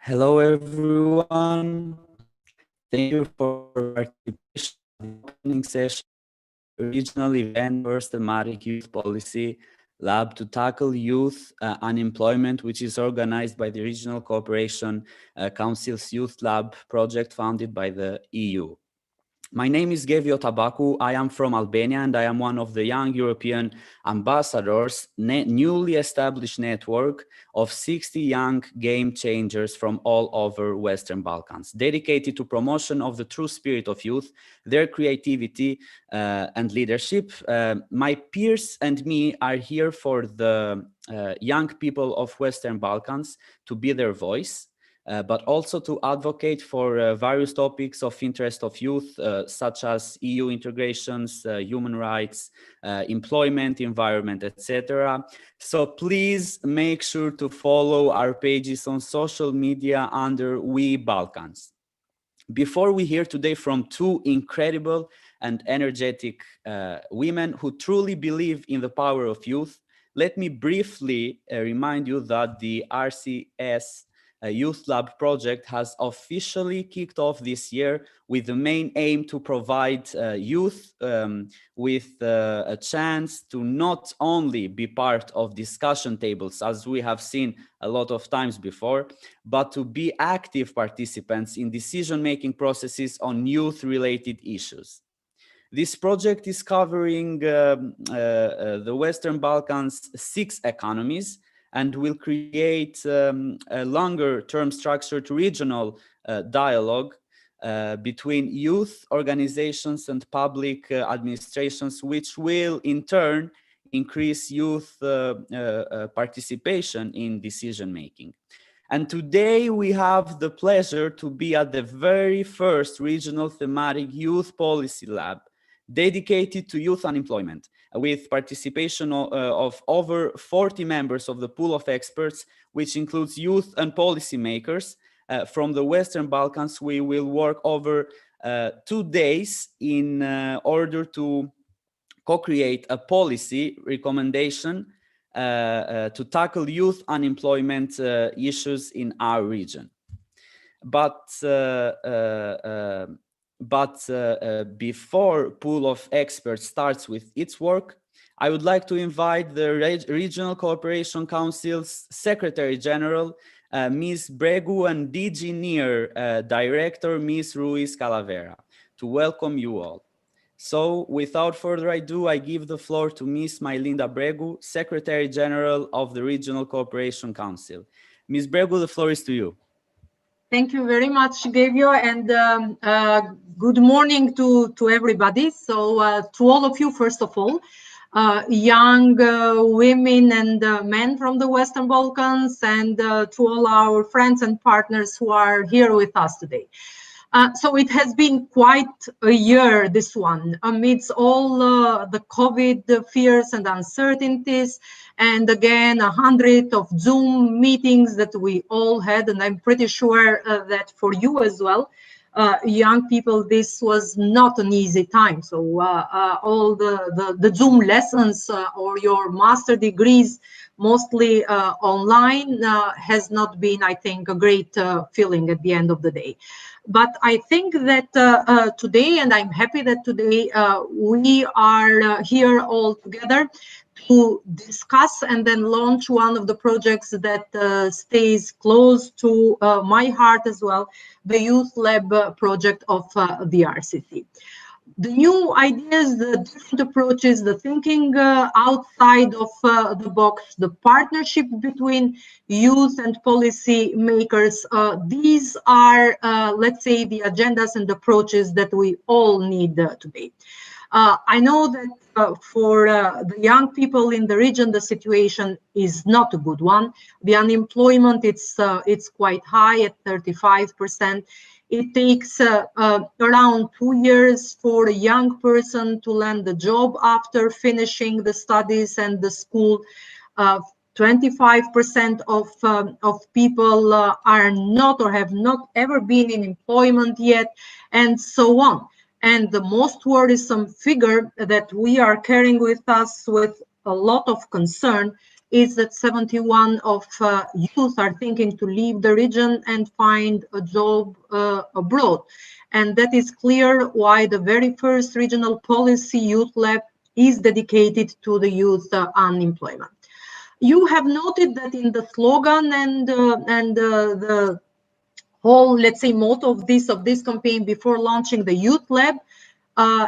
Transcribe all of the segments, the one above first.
Hello, everyone. Thank you for participation in the opening session of the regional event First Thematic Youth Policy Lab to tackle youth unemployment, which is organized by the Regional Cooperation Council's Youth Lab project funded by the EU. My name is Gevio Tabaku. I am from Albania and I am one of the young European ambassadors, newly established network of 60 young game changers from all over Western Balkans, dedicated to promotion of the true spirit of youth, their creativity and leadership. My peers and me are here for the young people of Western Balkans to be their voice. But also to advocate for various topics of interest of youth, such as EU integrations, human rights, employment, environment, etc. So please make sure to follow our pages on social media under We Balkans. Before we hear today from two incredible and energetic women who truly believe in the power of youth, let me briefly remind you that the RCS Youth Lab project has officially kicked off this year with the main aim to provide youth with a chance to not only be part of discussion tables, as we have seen a lot of times before, but to be active participants in decision-making processes on youth-related issues. This project is covering the Western Balkans' 6 economies, and will create a longer-term structured regional dialogue between youth organizations and public administrations, which will in turn increase youth participation in decision-making. And today we have the pleasure to be at the very first regional thematic youth policy lab dedicated to youth unemployment, with participation of over 40 members of the pool of experts, which includes youth and policymakers from the Western Balkans. We will work over 2 days in order to co-create a policy recommendation to tackle youth unemployment issues in our region. But before pool of experts starts with its work, I would like to invite the Regional Cooperation Council's Secretary General, Ms. Bregu, and DG NEAR Director, Ms. Ruiz Calavera, to welcome you all. So without further ado, I give the floor to Ms. Mailinda Bregu, Secretary General of the Regional Cooperation Council. Ms. Bregu, the floor is to you. Thank you very much, Gevio, and good morning to everybody. So to all of you, first of all, young women and men from the Western Balkans, and to all our friends and partners who are here with us today. So it has been quite a year, this one, amidst all the COVID fears and uncertainties, and again, 100 of Zoom meetings that we all had, and I'm pretty sure that for you as well, young people, this was not an easy time. So all the Zoom lessons or your master degrees, mostly online, has not been, I think, a great feeling at the end of the day. But I think that today, and I'm happy that today we are here all together to discuss and then launch one of the projects that stays close to my heart as well, the Youth Lab project of the RCC. The new ideas, the different approaches, the thinking outside of the box, the partnership between youth and policy makers, these are, let's say, the agendas and approaches that we all need today. I know that for the young people in the region, the situation is not a good one. The unemployment, it's quite high at 35%. It takes around 2 years for a young person to land a job after finishing the studies and the school. 25% of people are not or have not ever been in employment yet, and so on. And the most worrisome figure that we are carrying with us with a lot of concern is that 71 of youth are thinking to leave the region and find a job abroad. And that is clear why the very first regional policy youth lab is dedicated to the youth unemployment. You have noted that in the slogan and the whole, let's say, motto of this campaign before launching the youth lab,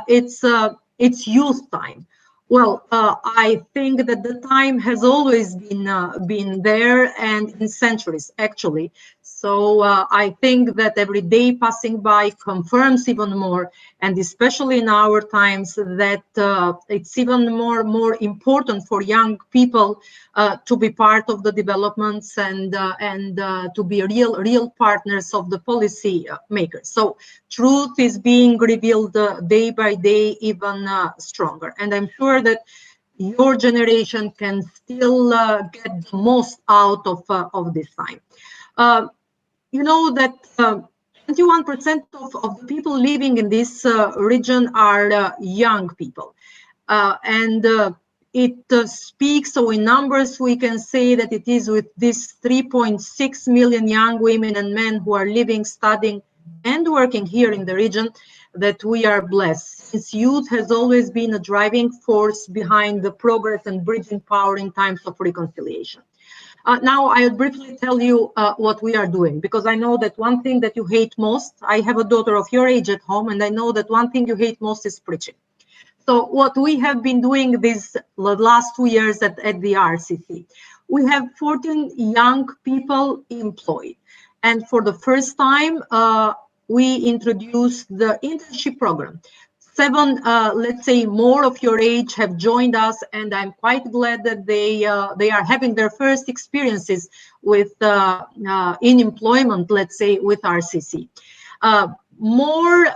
it's youth time. Well, I think that the time has always been there, and in centuries actually. So I think that every day passing by confirms even more, and especially in our times, that it's even more important for young people to be part of the developments and to be real partners of the policy makers. So truth is being revealed day by day even stronger, and I'm sure that your generation can still get the most out of this time. You know that 21% of the people living in this region are young people. And it speaks, so in numbers, we can say that it is with this 3.6 million young women and men who are living, studying, and working here in the region that we are blessed, since youth has always been a driving force behind the progress and bridging power in times of reconciliation. Now I'll briefly tell you what we are doing, because I know that one thing that you hate most, I have a daughter of your age at home, and I know that one thing you hate most is preaching. So what we have been doing this last 2 years at the RCC, we have 14 young people employed. And for the first time, we introduced the internship program. 7, let's say, more of your age have joined us, and I'm quite glad that they are having their first experiences with in employment, let's say, with RCC. More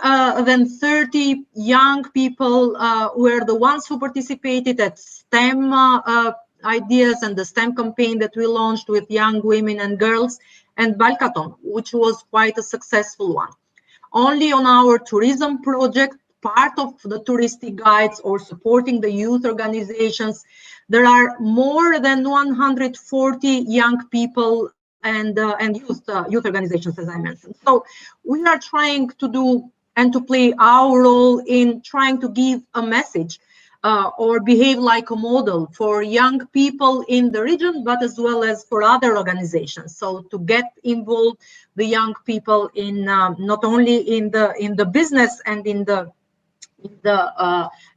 than 30 young people were the ones who participated at STEM ideas and the STEM campaign that we launched with young women and girls, and Balkaton, which was quite a successful one. Only on our tourism project, part of the touristic guides or supporting the youth organizations, there are more than 140 young people and youth organizations, as I mentioned. So we are trying to do and to play our role in trying to give a message or behave like a model for young people in the region, but as well as for other organizations. So to get involved the young people in not only in the business and in the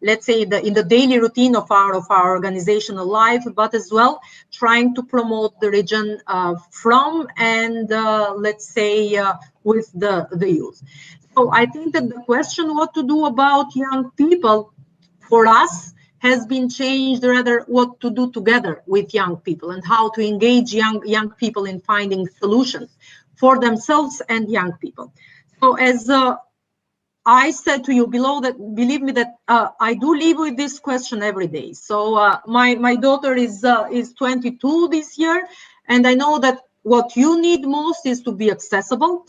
let's say in the daily routine of our organizational life, but as well trying to promote the region from and let's say with the youth. So I think that the question what to do about young people for us has been changed, rather what to do together with young people and how to engage young people in finding solutions for themselves and young people. So as I said to you below, that believe me that I do live with this question every day. So my daughter is 22 this year, and I know that what you need most is to be accessible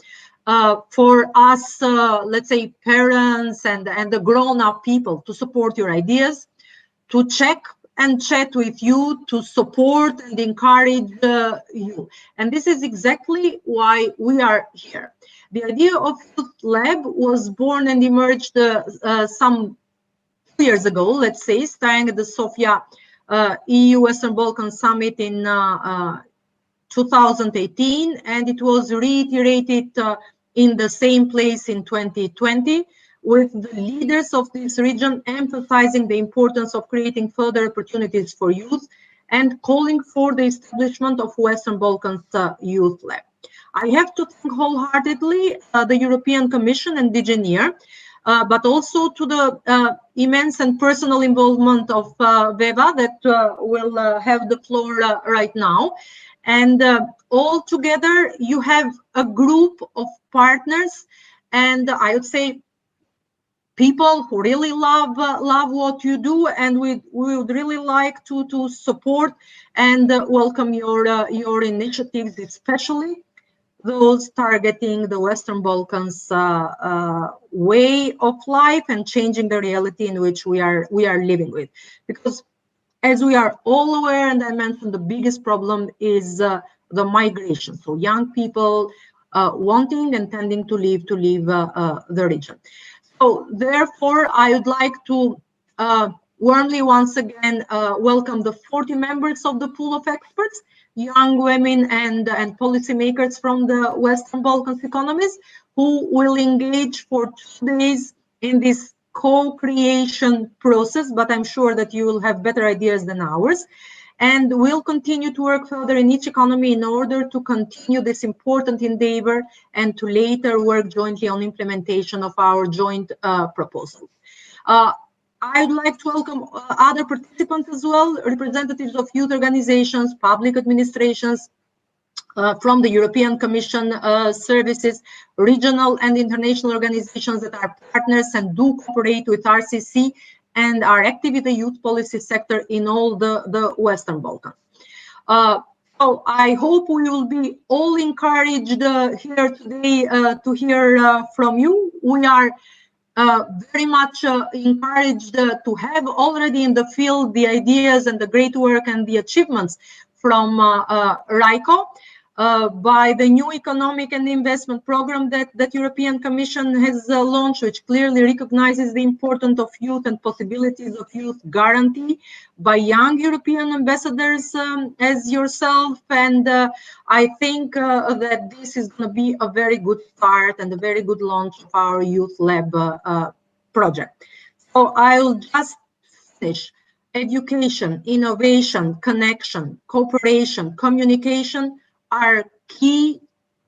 for us, let's say parents and the grown-up people, to support your ideas, to check and chat with you, to support and encourage you. And this is exactly why we are here. The idea of Youth Lab was born and emerged some 2 years ago, let's say, starting at the Sofia EU Western Balkans Summit in 2018, and it was reiterated in the same place in 2020, with the leaders of this region emphasizing the importance of creating further opportunities for youth and calling for the establishment of Western Balkans Youth Lab. I have to thank wholeheartedly the European Commission and DG NEAR, but also to the immense and personal involvement of Veva that will have the floor right now. And all together, you have a group of partners, and I would say people who really love what you do, and we would really like to support and welcome your initiatives, especially those targeting the Western Balkans way of life and changing the reality in which we are living with. Because As we are all aware, and I mentioned, the biggest problem is the migration. So young people wanting and tending to leave the region. So therefore, I would like to warmly once again welcome the 40 members of the pool of experts, young women and policymakers from the Western Balkans economies, who will engage for 2 days in this co-creation process, but I'm sure that you will have better ideas than ours. And we'll continue to work further in each economy in order to continue this important endeavor and to later work jointly on implementation of our joint proposals. I would like to welcome other participants as well, representatives of youth organizations, public administrations, from the European Commission services, regional and international organizations that are partners and do cooperate with RCC and are active in the youth policy sector in all the Western Balkans. So I hope we will be all encouraged here today to hear from you. We are very much encouraged to have already in the field the ideas and the great work and the achievements from RICO. By the new economic and investment program that European Commission has launched, which clearly recognizes the importance of youth and possibilities of youth guarantee by young European ambassadors as yourself. And I think that this is going to be a very good start and a very good launch of our Youth Lab project. So I'll just finish. Education, innovation, connection, cooperation, communication are key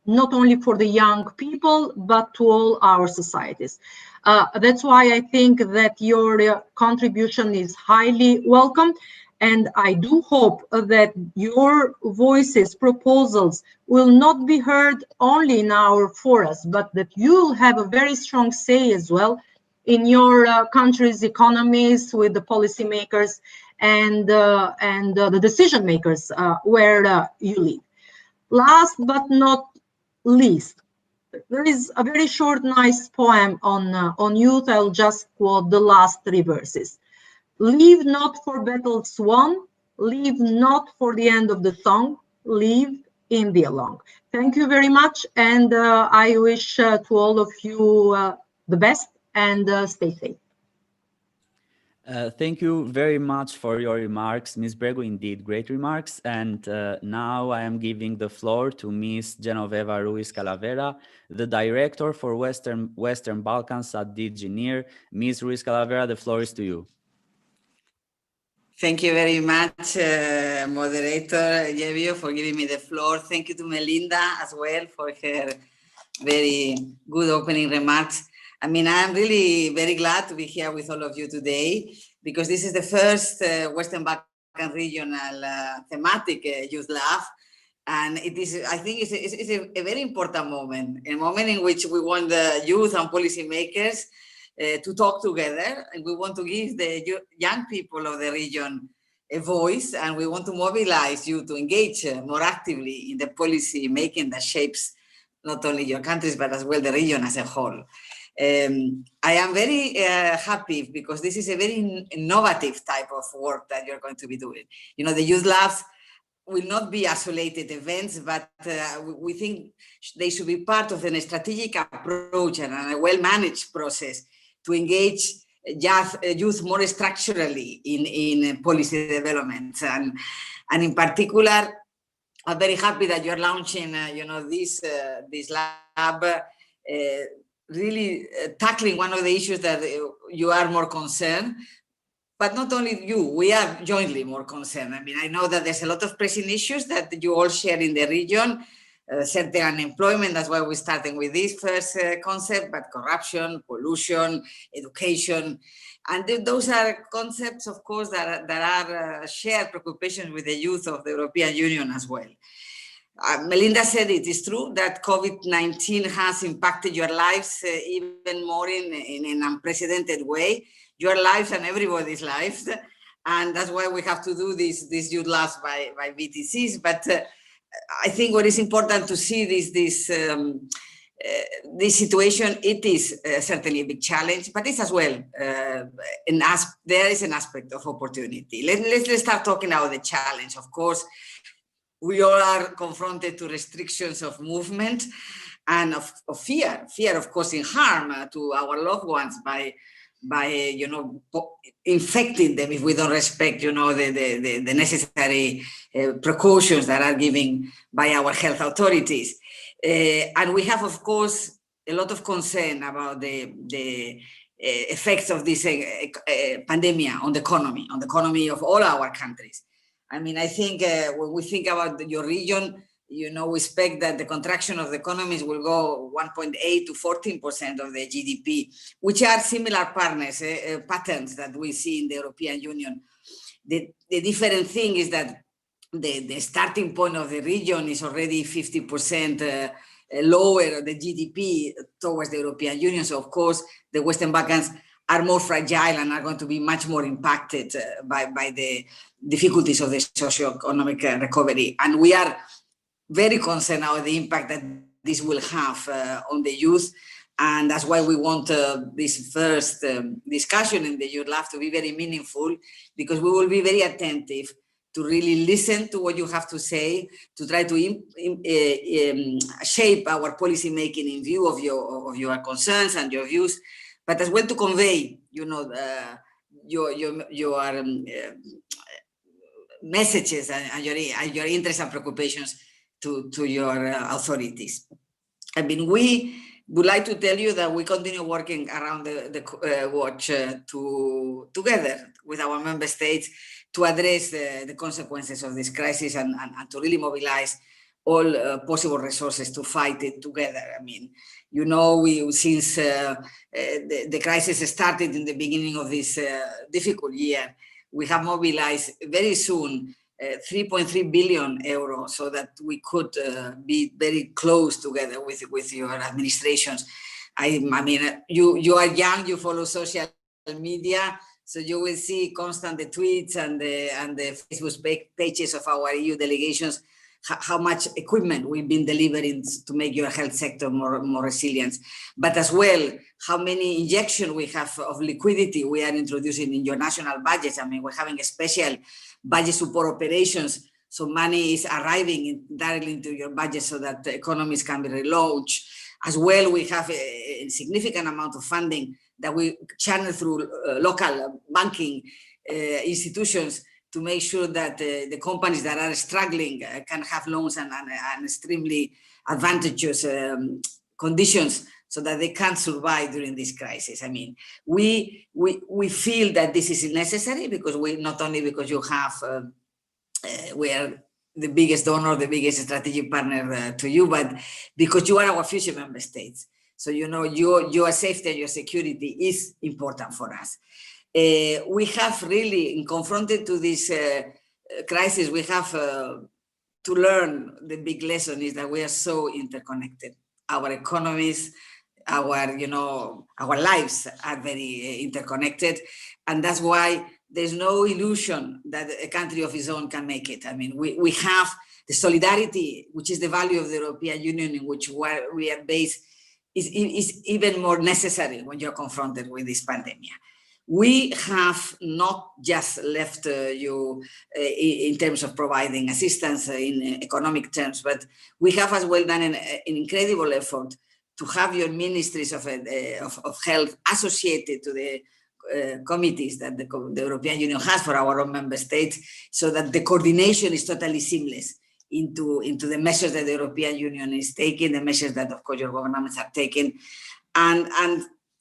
not only for the young people, but to all our societies. That's why I think that your contribution is highly welcome. And I do hope that your voices, proposals will not be heard only in our forums, but that you'll have a very strong say as well in your country's economies with the policymakers and the decision makers where you live. Last but not least, there is a very short, nice poem on youth. I'll just quote the last 3 verses. Live not for battles won, live not for the end of the song, live in the along. Thank you very much, and I wish to all of you the best, and stay safe. Thank you very much for your remarks, Ms. Bregu. Indeed, great remarks. And now I am giving the floor to Ms. Genoveva Ruiz Calavera, the Director for Western Balkans at DG NEAR. Ms. Ruiz Calavera, the floor is to you. Thank you very much, Moderator Jevio, for giving me the floor. Thank you to Melinda as well for her very good opening remarks. I mean, I'm really very glad to be here with all of you today, because this is the first Western Balkan regional thematic youth lab. And it is, I think it's a very important moment, a moment in which we want the youth and policymakers to talk together. And we want to give the young people of the region a voice, and we want to mobilize you to engage more actively in the policy making that shapes not only your countries, but as well the region as a whole. I am very happy because this is a very innovative type of work that you're going to be doing. You know, the youth labs will not be isolated events, but we think they should be part of a strategic approach and a well-managed process to engage youth more structurally in policy development. And in particular, I'm very happy that you're launching, this lab, really tackling one of the issues that you are more concerned, but not only you, we are jointly more concerned. I mean, I know that there's a lot of pressing issues that you all share in the region, certain unemployment, that's why we're starting with this first concept, but corruption, pollution, education, and those are concepts, of course, that are shared preoccupations with the youth of the European Union as well. Melinda said it is true that COVID-19 has impacted your lives even more in an unprecedented way, your lives and everybody's lives. And that's why we have to do these youth labs by VTCs. But I think what is important to see this this situation, it is certainly a big challenge, but it's as well, there is an aspect of opportunity. Let's start talking about the challenge. Of course, we all are confronted to restrictions of movement and of fear of causing harm to our loved ones by infecting them if we don't respect, the necessary precautions that are given by our health authorities. And we have, of course, a lot of concern about the effects of this pandemic on the economy of all our countries. I mean, I think when we think about your region, we expect that the contraction of the economies will go 1.8 to 14% of the GDP, which are similar patterns that we see in the European Union. The different thing is that the starting point of the region is already 50% lower the GDP towards the European Union. So, of course, the Western Balkans are more fragile and are going to be much more impacted by the difficulties of the socio-economic recovery. And we are very concerned about the impact that this will have on the youth. And that's why we want this first discussion in the Youth Lab to be very meaningful, because we will be very attentive to really listen to what you have to say, to try to shape our policy making in view of your concerns and your views, but as well to convey, your messages and your interests and preoccupations to your authorities. I mean, we would like to tell you that we continue working around the watch together with our member states to address the consequences of this crisis and to really mobilize all possible resources to fight it together. I mean, since the crisis started in the beginning of this difficult year, we have mobilized very soon 3.3 billion euros so that we could be very close together with your administrations. I mean, you are young, you follow social media, so you will see constant the tweets and the Facebook pages of our EU delegations, how much equipment we've been delivering to make your health sector more resilient, but as well, how many injections we have of liquidity we are introducing in your national budgets. I mean, we're having a special budget support operations, so money is arriving directly into your budget so that the economies can be relaunched. As well, we have a significant amount of funding that we channel through local banking institutions to make sure that the companies that are struggling can have loans and extremely advantageous conditions so that they can survive during this crisis. I mean, we feel that this is necessary because not only because you have, we are the biggest donor, the biggest strategic partner to you, but because you are our future member states. So, your safety and your security is important for us. We have really, confronted to this crisis, we have to learn the big lesson is that we are so interconnected. Our economies, our lives are very interconnected. And that's why there's no illusion that a country of its own can make it. I mean, we have the solidarity, which is the value of the European Union in which we are based, is even more necessary when you're confronted with this pandemic. We have not just left you in terms of providing assistance in economic terms, but we have as well done an incredible effort to have your ministries of health associated to the committees that the European Union has for our own member states, so that the coordination is totally seamless into the measures that the European Union is taking, the measures that, of course, your governments are taking. And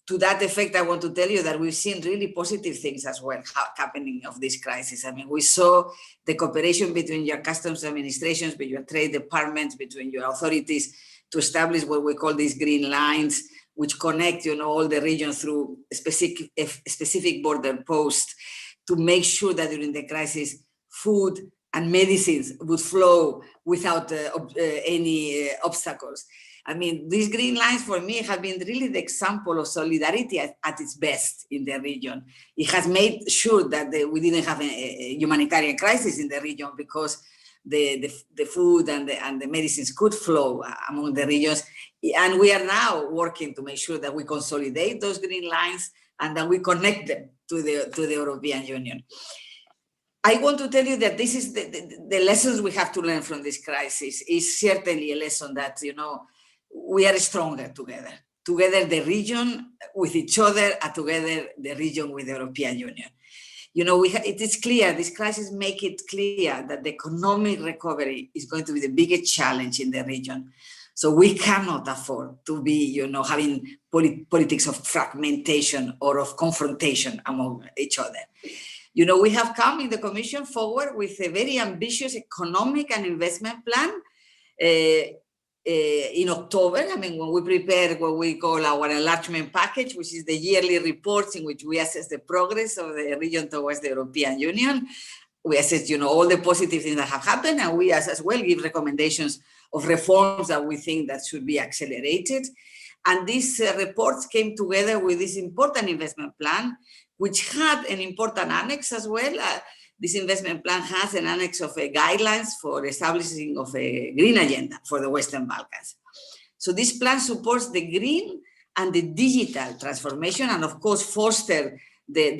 to that effect, I want to tell you that we've seen really positive things as well happening of this crisis. I mean, we saw the cooperation between your customs administrations, between your trade departments, between your authorities to establish what we call these green lines, which connect, all the regions through a specific border post to make sure that during the crisis, food and medicines would flow without any obstacles. I mean, these green lines for me have been really the example of solidarity at its best in the region. It has made sure that we didn't have a humanitarian crisis in the region because the food and the medicines could flow among the regions. And we are now working to make sure that we consolidate those green lines and that we connect them to the European Union. I want to tell you that this is the lessons we have to learn from this crisis is certainly a lesson that, you know, we are stronger together. Together the region with each other, and together the region with the European Union. You know, it is clear, this crisis makes it clear that the economic recovery is going to be the biggest challenge in the region. So we cannot afford to be, you know, having politics of fragmentation or of confrontation among each other. You know, we have come in the Commission forward with a very ambitious economic and investment plan in October. I mean, when we prepare what we call our enlargement package, which is the yearly reports in which we assess the progress of the region towards the European Union. We assess, you know, all the positive things that have happened, and we as well give recommendations of reforms that we think that should be accelerated. And these reports came together with this important investment plan, which had an important annex as well. This investment plan has an annex of guidelines for establishing of a green agenda for the Western Balkans. So this plan supports the green and the digital transformation, and of course foster the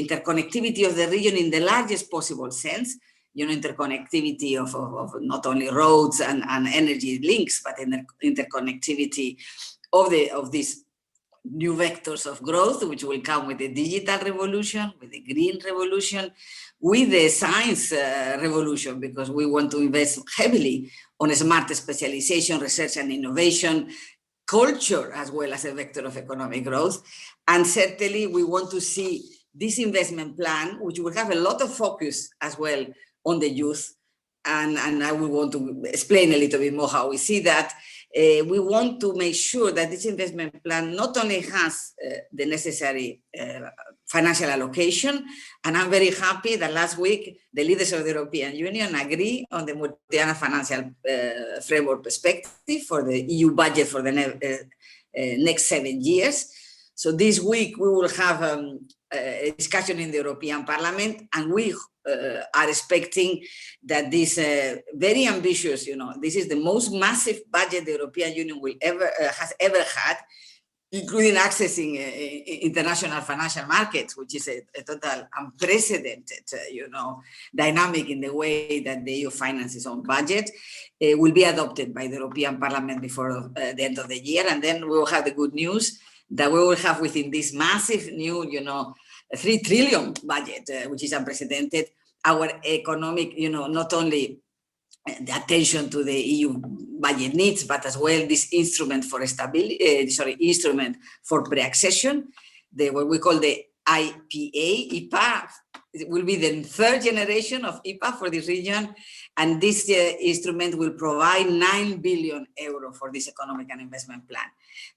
interconnectivity of the region in the largest possible sense. You know, interconnectivity of not only roads and energy links, but interconnectivity of these new vectors of growth, which will come with the digital revolution, with the green revolution, with the science revolution, because we want to invest heavily on smart specialization, research and innovation, culture as well as a vector of economic growth. And certainly we want to see this investment plan, which will have a lot of focus as well on the youth. And I will want to explain a little bit more how we see that. We want to make sure that this investment plan not only has the necessary financial allocation, and I'm very happy that last week the leaders of the European Union agree on the multi-annual financial framework perspective for the EU budget for the next 7 years. So this week we will have a discussion in the European Parliament, and we are expecting that this very ambitious, you know, this is the most massive budget the European Union will has ever had, including accessing international financial markets, which is a total unprecedented, you know, dynamic in the way that the EU finances its own budget, will be adopted by the European Parliament before the end of the year. And then we will have the good news that we will have within this massive new, you know, 3 trillion budget, which is unprecedented, our economic, you know, not only the attention to the EU budget needs, but as well this instrument for stability, instrument for pre-accession, what we call the IPA. It will be the 3rd generation of IPA for this region, and this instrument will provide 9 billion euro for this economic and investment plan.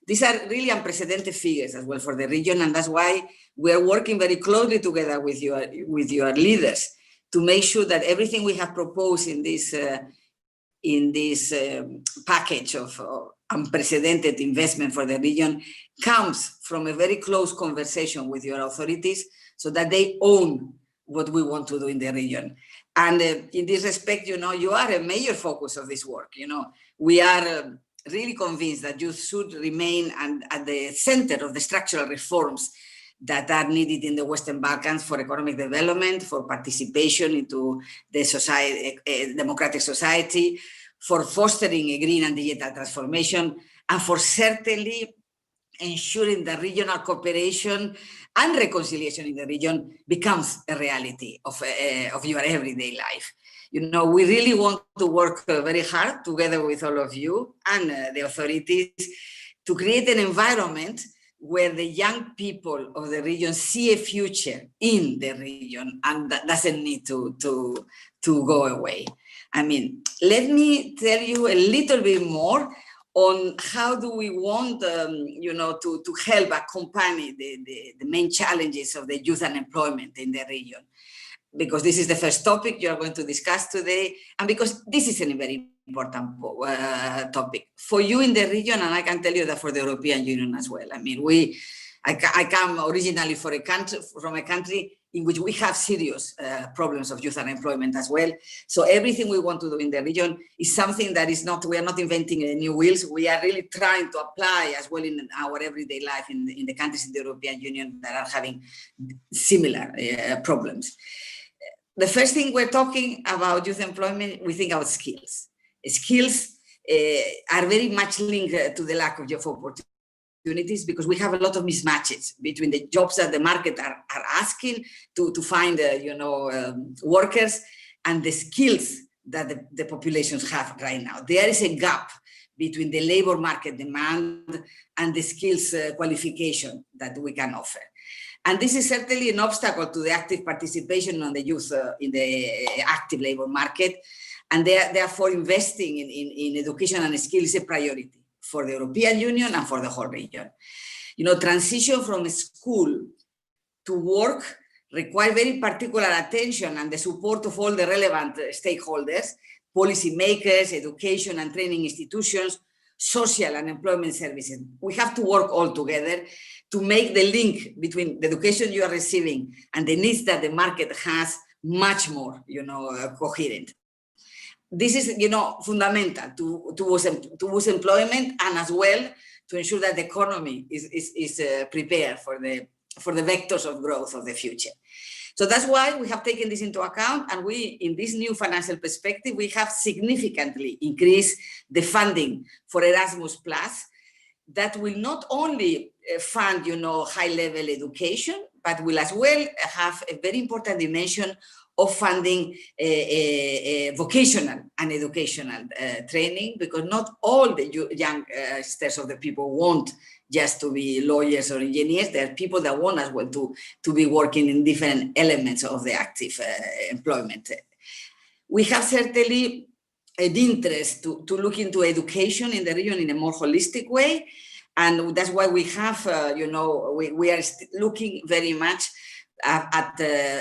These are really unprecedented figures as well for the region, and that's why we are working very closely together with your leaders to make sure that everything we have proposed in this package of unprecedented investment for the region comes from a very close conversation with your authorities, so that they own what we want to do in the region. And in this respect, you know, you are a major focus of this work. You know, we are really convinced that you should remain at the center of the structural reforms that are needed in the Western Balkans for economic development, for participation into the society, democratic society, for fostering a green and digital transformation, and for certainly ensuring that regional cooperation and reconciliation in the region becomes a reality of your everyday life. You know, we really want to work very hard together with all of you and the authorities to create an environment where the young people of the region see a future in the region, and that doesn't need to go away. I mean, let me tell you a little bit more on how do we want, you know, to help accompany the main challenges of the youth unemployment in the region. Because this is the first topic you are going to discuss today, and because this is a very important topic for you in the region, and I can tell you that for the European Union as well. I mean, I come originally from a country in which we have serious problems of youth unemployment as well. So everything we want to do in the region is something that is not, we are not inventing new wheels. We are really trying to apply as well in our everyday life in the countries in the European Union that are having similar problems. The first thing we're talking about youth employment, we think about skills. Skills are very much linked to the lack of job opportunities because we have a lot of mismatches between the jobs that the market are asking to find, workers and the skills that the populations have right now. There is a gap between the labor market demand and the skills qualification that we can offer. And this is certainly an obstacle to the active participation on the youth in the active labor market. And therefore, investing in education and skill is a priority for the European Union and for the whole region. Transition from school to work require very particular attention and the support of all the relevant stakeholders, policymakers, education and training institutions, social and employment services. We have to work all together to make the link between the education you are receiving and the needs that the market has much more, coherent. This is, fundamental towards employment and as well to ensure that the economy is prepared for the vectors of growth of the future. So that's why we have taken this into account, and we, in this new financial perspective, we have significantly increased the funding for Erasmus+, that will not only fund, high-level education, but will as well have a very important dimension of funding vocational and educational training, because not all the youngsters of the people want just to be lawyers or engineers. There are people that want as well to be working in different elements of the active employment. We have certainly an interest to look into education in the region in a more holistic way. And that's why we have, we are looking very much at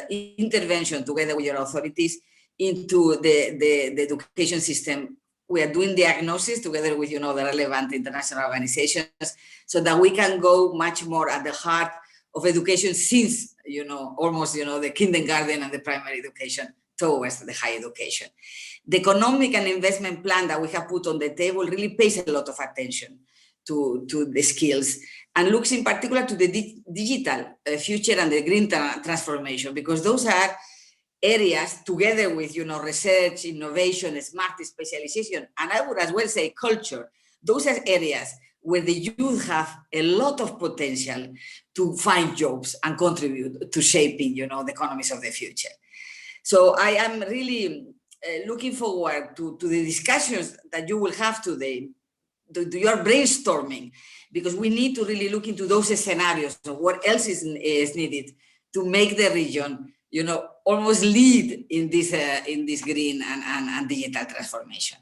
intervention together with your authorities into the education system. We are doing diagnosis together with, the relevant international organizations so that we can go much more at the heart of education since, almost, the kindergarten and the primary education towards the higher education. The economic and investment plan that we have put on the table really pays a lot of attention to the skills and looks in particular to the digital future and the green transformation, because those are areas together with, research, innovation, smart specialization, and I would as well say culture. Those are areas where the youth have a lot of potential to find jobs and contribute to shaping, the economies of the future. So I am really looking forward to the discussions that you will have today, to your brainstorming, because we need to really look into those scenarios of what else is needed to make the region, almost lead in this green and digital transformation.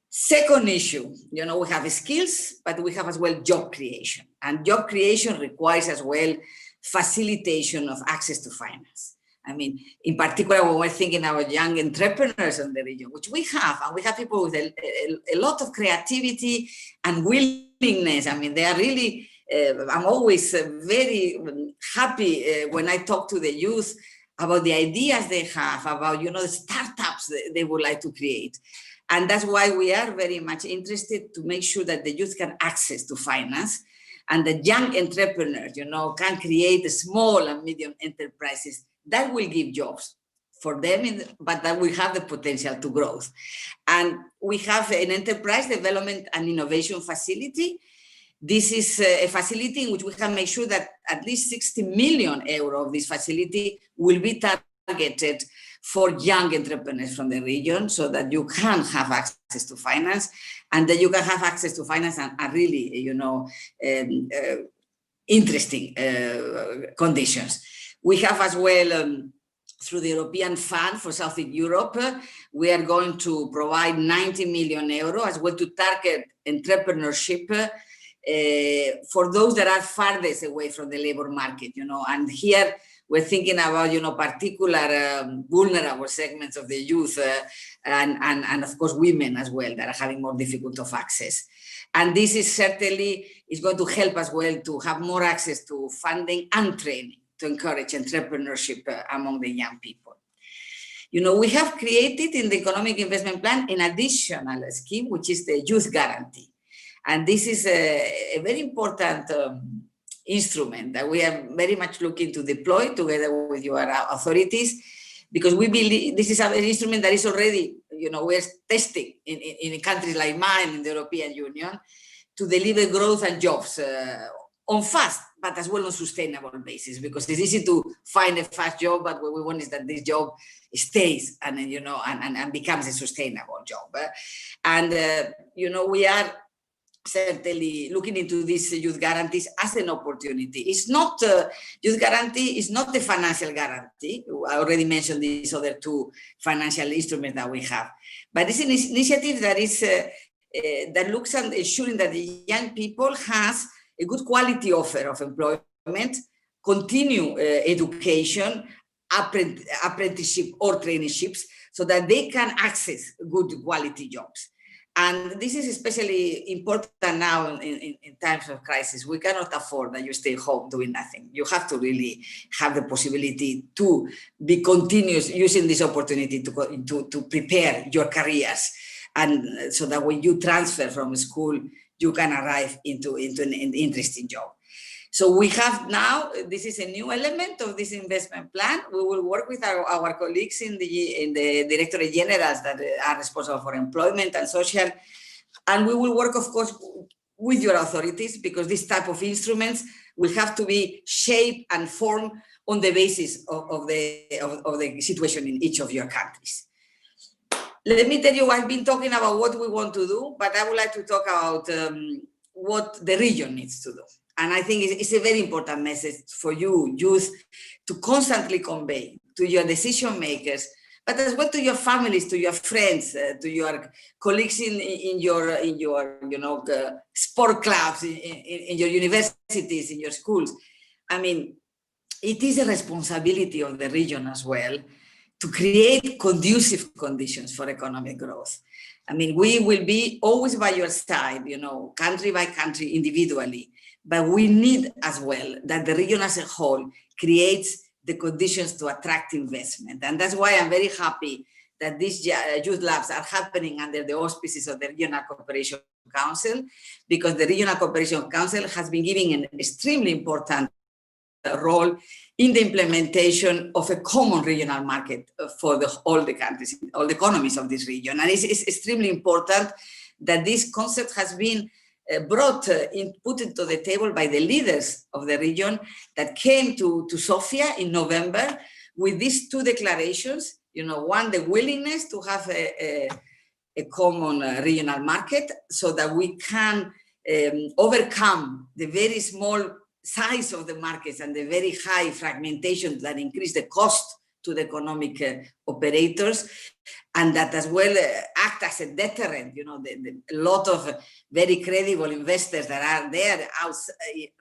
Second issue, we have skills, but we have as well job creation. And job creation requires as well facilitation of access to finance. I mean, in particular, when we're thinking about young entrepreneurs in the region, which we have, and we have people with a lot of creativity and willingness. I mean, they are really, I'm always very happy when I talk to the youth about the ideas they have, about, the startups they would like to create. And that's why we are very much interested to make sure that the youth can access to finance and the young entrepreneurs, can create small and medium enterprises that will give jobs for them, but that will have the potential to growth. And we have an enterprise development and innovation facility. This is a facility in which we can make sure that at least 60 million euro of this facility will be targeted for young entrepreneurs from the region, so that you can have access to finance, and that you can have access to finance and really, interesting conditions. We have as well, through the European Fund for Southern Europe, we are going to provide 90 million euro as well to target entrepreneurship for those that are farthest away from the labor market, and here we're thinking about, particular vulnerable segments of the youth and of course women as well that are having more difficult of access. And this is certainly is going to help as well to have more access to funding and training encourage entrepreneurship among the young people. You know, we have created in the Economic Investment Plan an additional scheme, which is the Youth Guarantee. And this is a very important instrument that we are very much looking to deploy together with your authorities, because we believe this is an instrument that is already, you know, we're testing in countries like mine in the European Union to deliver growth and jobs on fast, but as well on sustainable basis, because it's easy to find a fast job, but what we want is that this job stays and, you know, and becomes a sustainable job. You know, we are certainly looking into these youth guarantees as an opportunity. It's not, youth guarantee is not the financial guarantee. I already mentioned these other two financial instruments that we have, but it's an initiative that is, that looks at ensuring that the young people has a good quality offer of employment, continue education, apprenticeship or traineeships, so that they can access good quality jobs. And this is especially important now in times of crisis. We cannot afford that you stay home doing nothing. You have to really have the possibility to be continuous using this opportunity to prepare your careers. And so that when you transfer from school, you can arrive into an interesting job. So we have now, this is a new element of this investment plan. We will work with our colleagues in the Directorate Generals that are responsible for employment and social. And we will work, of course, with your authorities, because this type of instruments will have to be shaped and formed on the basis of the situation in each of your countries. Let me tell you, I've been talking about what we want to do, but I would like to talk about what the region needs to do. And I think it's a very important message for you, youth, to constantly convey to your decision makers, but as well to your families, to your friends, to your colleagues in your you know, sport clubs, in your universities, in your schools. I mean, it is a responsibility of the region as well to create conducive conditions for economic growth. I mean, we will be always by your side, you know, country by country, individually, but we need as well that the region as a whole creates the conditions to attract investment. And that's why I'm very happy that these youth labs are happening under the auspices of the Regional Cooperation Council, because the Regional Cooperation Council has been giving an extremely important role in the implementation of a common regional market for all the countries, all the economies of this region. And it's extremely important that this concept has been put into the table by the leaders of the region that came to Sofia in November with these two declarations. You know, one, the willingness to have a common regional market so that we can overcome the very small size of the markets and the very high fragmentation that increase the cost to the economic operators, and that as well act as a deterrent. You know, a lot of very credible investors that are there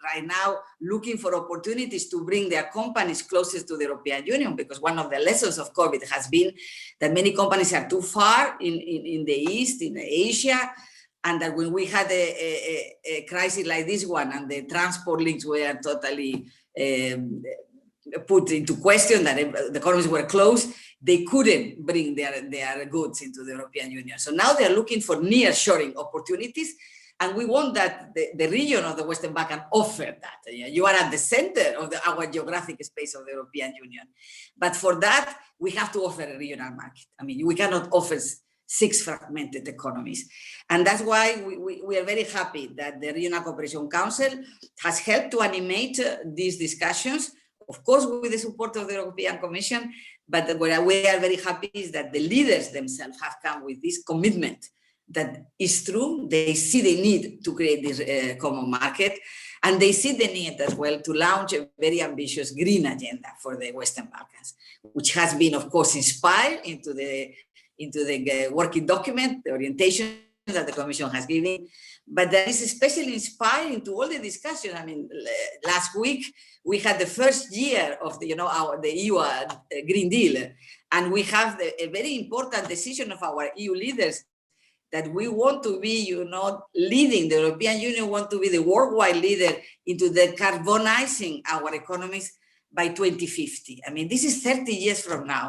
right now looking for opportunities to bring their companies closer to the European Union, because one of the lessons of COVID has been that many companies are too far in the East, in Asia, and that when we had a crisis like this one and the transport links were totally put into question, that the economies were closed, they couldn't bring their goods into the European Union. So now they're looking for nearshoring opportunities, and we want that the region of the Western Balkans offer that. You are at the center of our geographic space of the European Union. But for that, we have to offer a regional market. I mean, we cannot offer 6 fragmented economies. And that's why we are very happy that the Regional Cooperation Council has helped to animate these discussions, of course, with the support of the European Commission. But what we are very happy is that the leaders themselves have come with this commitment that is true. They see the need to create this common market, and they see the need as well to launch a very ambitious green agenda for the Western Balkans, which has been, of course, inspired into the working document, the orientation that the Commission has given, but that is especially inspiring to all the discussion. I mean, last week we had the first year of the EU Green Deal, and we have a very important decision of our EU leaders that we want to be, leading. The European Union want to be the worldwide leader into decarbonizing our economies by 2050. I mean, this is 30 years from now.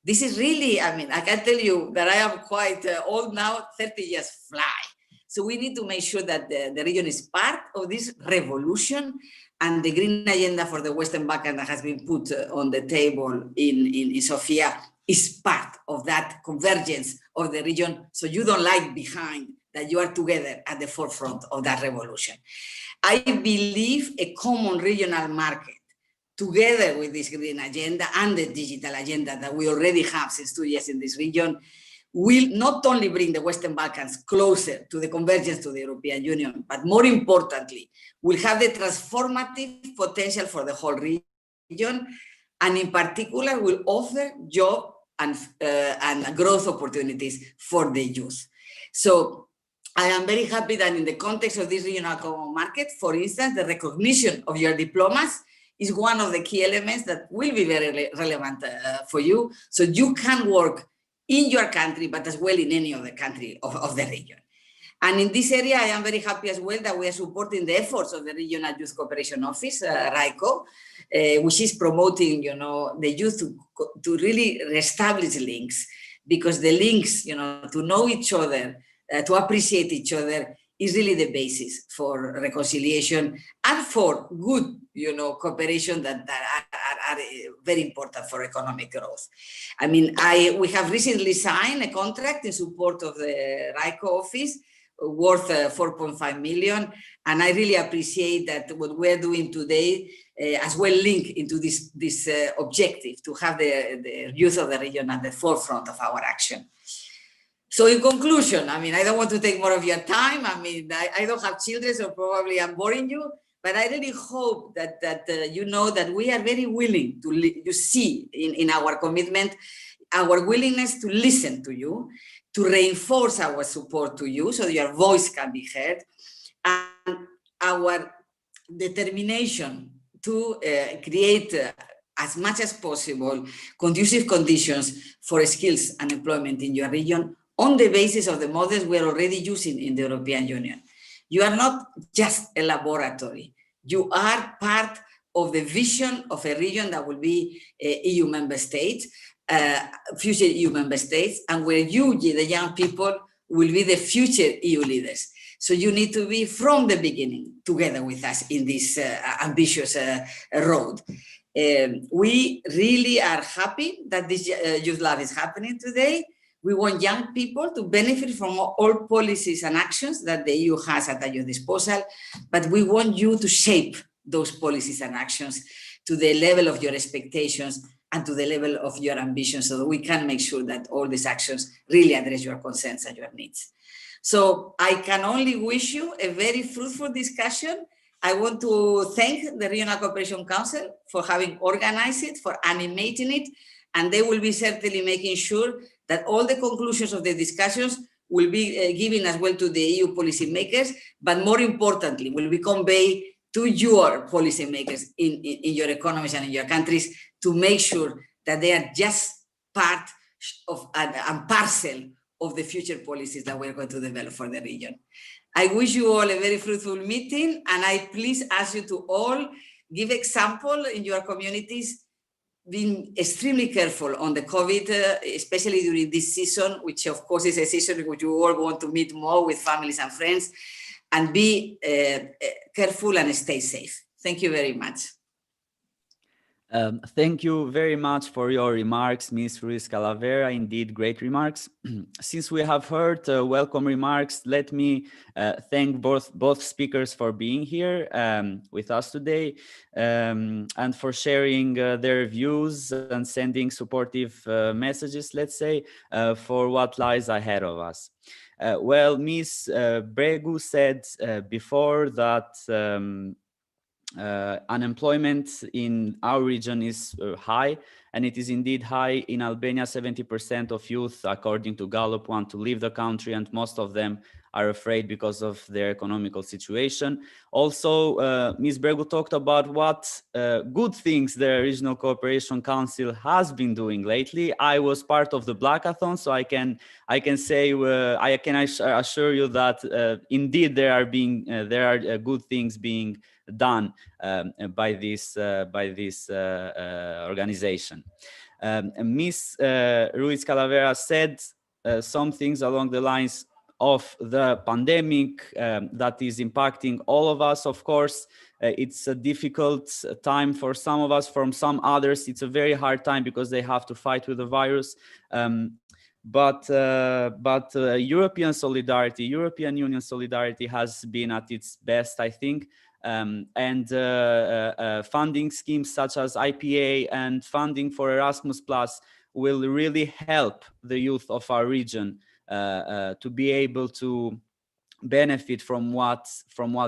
This is really, I mean, I can tell you that I am quite old now, 30 years fly. So we need to make sure that the region is part of this revolution, and the green agenda for the Western Balkans that has been put on the table in Sofia is part of that convergence of the region. So you don't lag behind, that you are together at the forefront of that revolution. I believe a common regional market, together with this green agenda and the digital agenda that we already have since 2 years in this region, will not only bring the Western Balkans closer to the convergence to the European Union, but more importantly, will have the transformative potential for the whole region, and in particular will offer job and growth opportunities for the youth. So I am very happy that in the context of this regional common market, for instance, the recognition of your diplomas is one of the key elements that will be very relevant for you. So you can work in your country, but as well in any other country of the region. And in this area, I am very happy as well that we are supporting the efforts of the Regional Youth Cooperation Office, RICO, which is promoting, the youth to really reestablish links, because the links, to know each other, to appreciate each other, is really the basis for reconciliation and for good, cooperation that are very important for economic growth. I mean, we have recently signed a contract in support of the RICO office worth 4.5 million. And I really appreciate that what we're doing today as well link into this objective to have the youth of the region at the forefront of our action. So in conclusion, I mean, I don't want to take more of your time. I mean, I don't have children, so probably I'm boring you, but I really hope that you know that we are very willing to, you see in our commitment, our willingness to listen to you, to reinforce our support to you so your voice can be heard, and our determination to create as much as possible conducive conditions for skills and employment in your region on the basis of the models we are already using in the European Union. You are not just a laboratory. You are part of the vision of a region that will be EU member states, future EU member states, and where you, the young people, will be the future EU leaders. So you need to be from the beginning together with us in this ambitious road. We really are happy that this Youth Lab is happening today. We want young people to benefit from all policies and actions that the EU has at your disposal, but we want you to shape those policies and actions to the level of your expectations and to the level of your ambition, so that we can make sure that all these actions really address your concerns and your needs. So I can only wish you a very fruitful discussion. I want to thank the Regional Cooperation Council for having organized it, for animating it, and they will be certainly making sure that all the conclusions of the discussions will be given as well to the EU policymakers, but more importantly, will be conveyed to your policymakers in your economies and in your countries, to make sure that they are just part of and parcel of the future policies that we're going to develop for the region. I wish you all a very fruitful meeting, and I please ask you to all give example in your communities, being extremely careful on the COVID, especially during this season, which of course is a season in which you all want to meet more with families and friends, and be careful and stay safe. Thank you very much. Thank you very much for your remarks, Ms. Ruiz Calavera. Indeed, great remarks. Since we have heard welcome remarks, let me thank both speakers for being here with us today and for sharing their views and sending supportive messages, let's say, for what lies ahead of us. Well, Ms. Bregu said before that unemployment in our region is high, and it is indeed high. In Albania, 70% of youth, according to Gallup, want to leave the country, and most of them are afraid because of their economical situation. Also, Ms. Bregu talked about what good things the Regional Cooperation Council has been doing lately. I was part of the Blackathon, so I can say I can assure you that indeed there are good things being done by this organization. Ms. Ruiz Calavera said some things along the lines of the pandemic that is impacting all of us. Of course, it's a difficult time for some of us. From some others, it's a very hard time because they have to fight with the virus. But European solidarity, European Union solidarity has been at its best, I think. And funding schemes such as IPA and funding for Erasmus Plus will really help the youth of our region to be able to benefit from what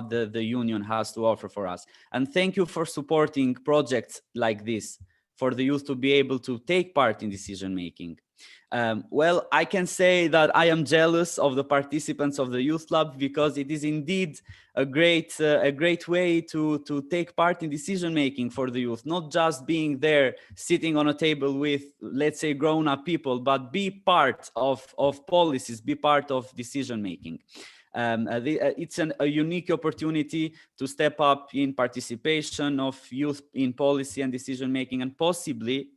the union has to offer for us. And thank you for supporting projects like this for the youth to be able to take part in decision making. Well, I can say that I am jealous of the participants of the Youth Lab because it is indeed a great way to take part in decision making for the youth, not just being there sitting on a table with, let's say, grown-up people, but be part of policies, be part of decision making. It's a unique opportunity to step up in participation of youth in policy and decision making, and possibly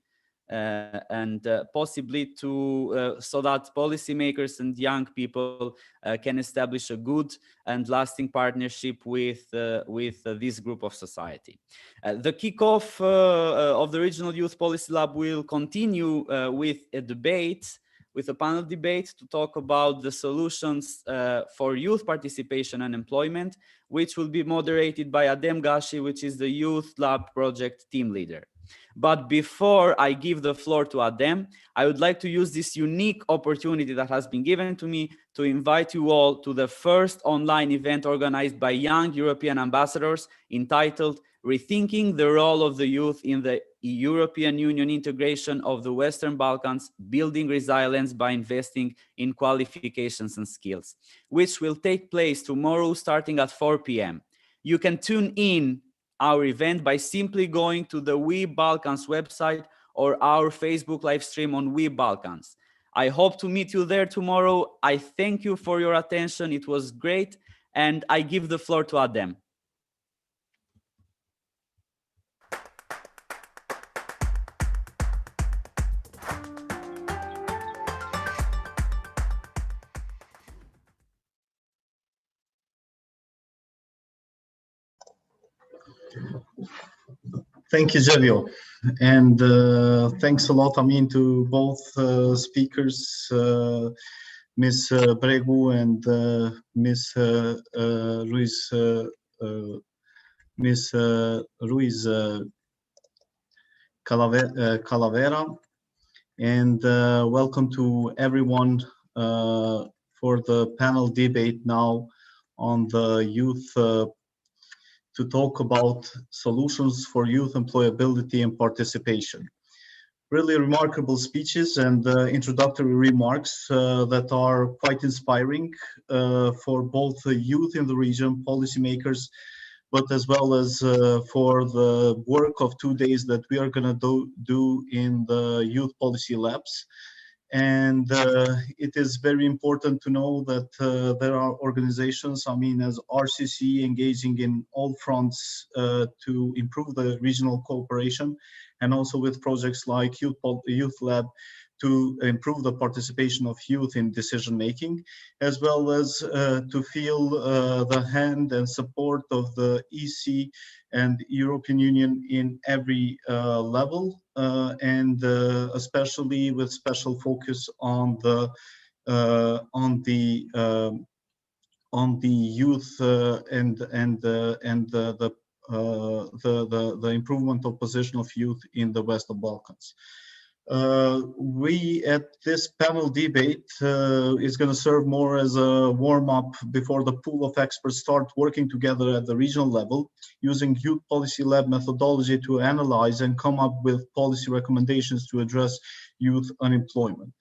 to so that policymakers and young people can establish a good and lasting partnership with this group of society. The kickoff of the Regional Youth Policy Lab will continue with a debate, with a panel debate to talk about the solutions for youth participation and employment, which will be moderated by Adem Gashi, which is the Youth Lab project team leader. But before I give the floor to Adem, I would like to use this unique opportunity that has been given to me to invite you all to the first online event organized by young European ambassadors entitled Rethinking the Role of the Youth in the European Union Integration of the Western Balkans, Building Resilience by Investing in Qualifications and Skills, which will take place tomorrow starting at 4 p.m. You can tune in our event by simply going to the WBYL website or our Facebook live stream on WBYL. I hope to meet you there tomorrow. I thank you for your attention. It was great. And I give the floor to Adem. Thank you, Jevio. And thanks a lot, to both speakers, Ms. Bregu and Ms. Ruiz Calavera. And welcome to everyone for the panel debate now on the youth to talk about solutions for youth employability and participation. Really remarkable speeches and introductory remarks that are quite inspiring for both the youth in the region, policymakers, but as well as for the work of 2 days that we are going to do in the youth policy labs. And it is very important to know that there are organizations, as RCC, engaging in all fronts to improve the regional cooperation, and also with projects like Youth Lab to improve the participation of youth in decision making, as well as to feel the hand and support of the EC and European Union in every level, and especially with special focus on the youth and the improvement of position of youth in the Western Balkans. We at this panel debate is going to serve more as a warm-up before the pool of experts start working together at the regional level, using Youth Policy Lab methodology to analyze and come up with policy recommendations to address youth unemployment.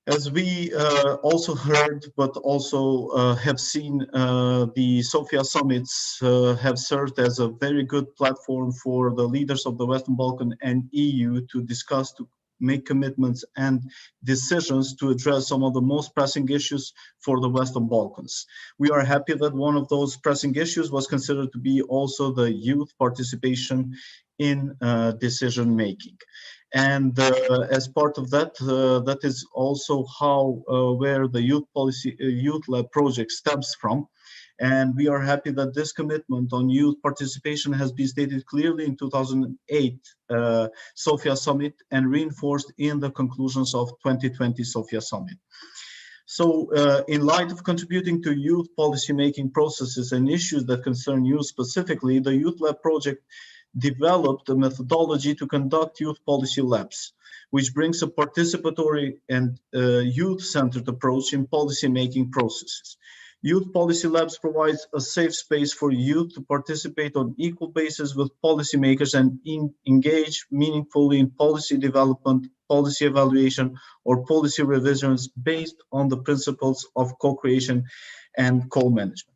As we also heard, but also have seen, the Sofia summits have served as a very good platform for the leaders of the Western Balkans and EU to discuss, to make commitments and decisions to address some of the most pressing issues for the Western Balkans. We are happy that one of those pressing issues was considered to be also the youth participation in decision making. And as part of that, that is also how where the youth policy youth lab project stems from. And we are happy that this commitment on youth participation has been stated clearly in 2008 Sofia summit and reinforced in the conclusions of 2020 Sofia summit. So in light of contributing to youth policy-making processes and issues that concern youth specifically, the Youth Lab project developed a methodology to conduct youth policy labs, which brings a participatory and youth-centered approach in policy-making processes. Youth policy labs provides a safe space for youth to participate on equal basis with policymakers and engage meaningfully in policy development, policy evaluation, or policy revisions based on the principles of co-creation and co-management.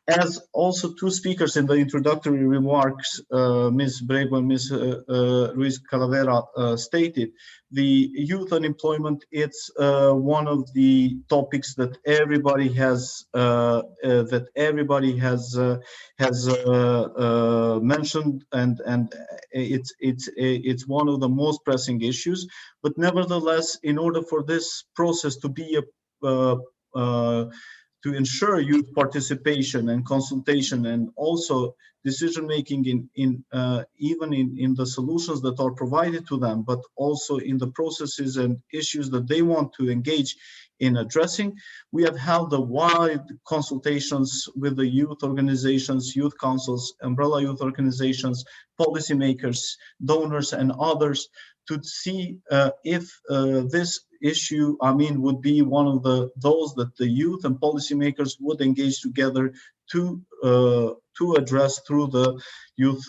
As also two speakers in the introductory remarks, Ms. Brego and Ms. Ruiz Calavera stated, the youth unemployment, it's one of the topics that everybody has mentioned, and it's one of the most pressing issues. But nevertheless, in order for this process to be to ensure youth participation and consultation and also decision making in even in the solutions that are provided to them, but also in the processes and issues that they want to engage in addressing, we have held a wide consultations with the youth organizations, youth councils, umbrella youth organizations, policymakers, donors, and others to see if this issue, would be one of those that the youth and policymakers would engage together to address through the youth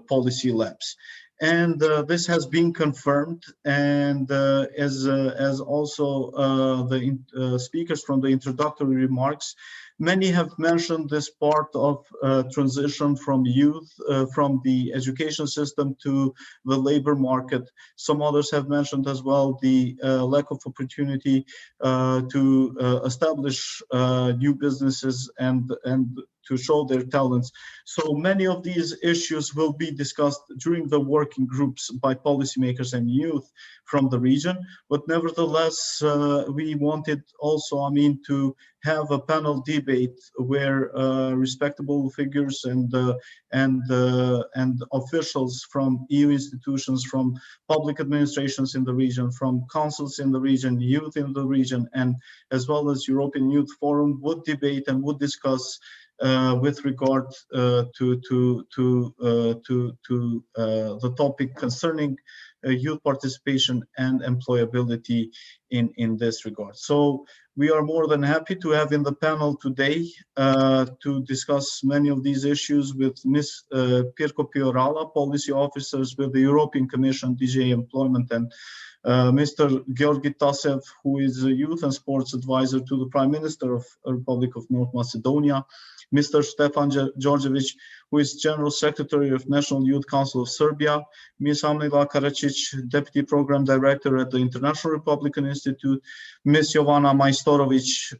policy labs. And this has been confirmed, and as also the speakers from the introductory remarks, many have mentioned this part of transition from youth, from the education system to the labor market. Some others have mentioned as well the lack of opportunity to establish new businesses and to show their talents. So many of these issues will be discussed during the working groups by policymakers and youth from the region. But nevertheless, we wanted also, to have a panel debate where respectable figures and officials from EU institutions, from public administrations in the region, from councils in the region, youth in the region, and as well as European Youth Forum would debate and would discuss with regard to the topic concerning youth participation and employability in this regard. So we are more than happy to have in the panel today to discuss many of these issues with Ms. Pirko Piorala, policy officers with the European Commission, DG Employment, and Mr. Georgi Tasev, who is a youth and sports advisor to the Prime Minister of the Republic of North Macedonia, Mr. Stefan Georgievich, who is General Secretary of National Youth Council of Serbia, Ms. Amila Karacic, Deputy Program Director at the International Republican Institute, Ms. Jovana Majstorovic,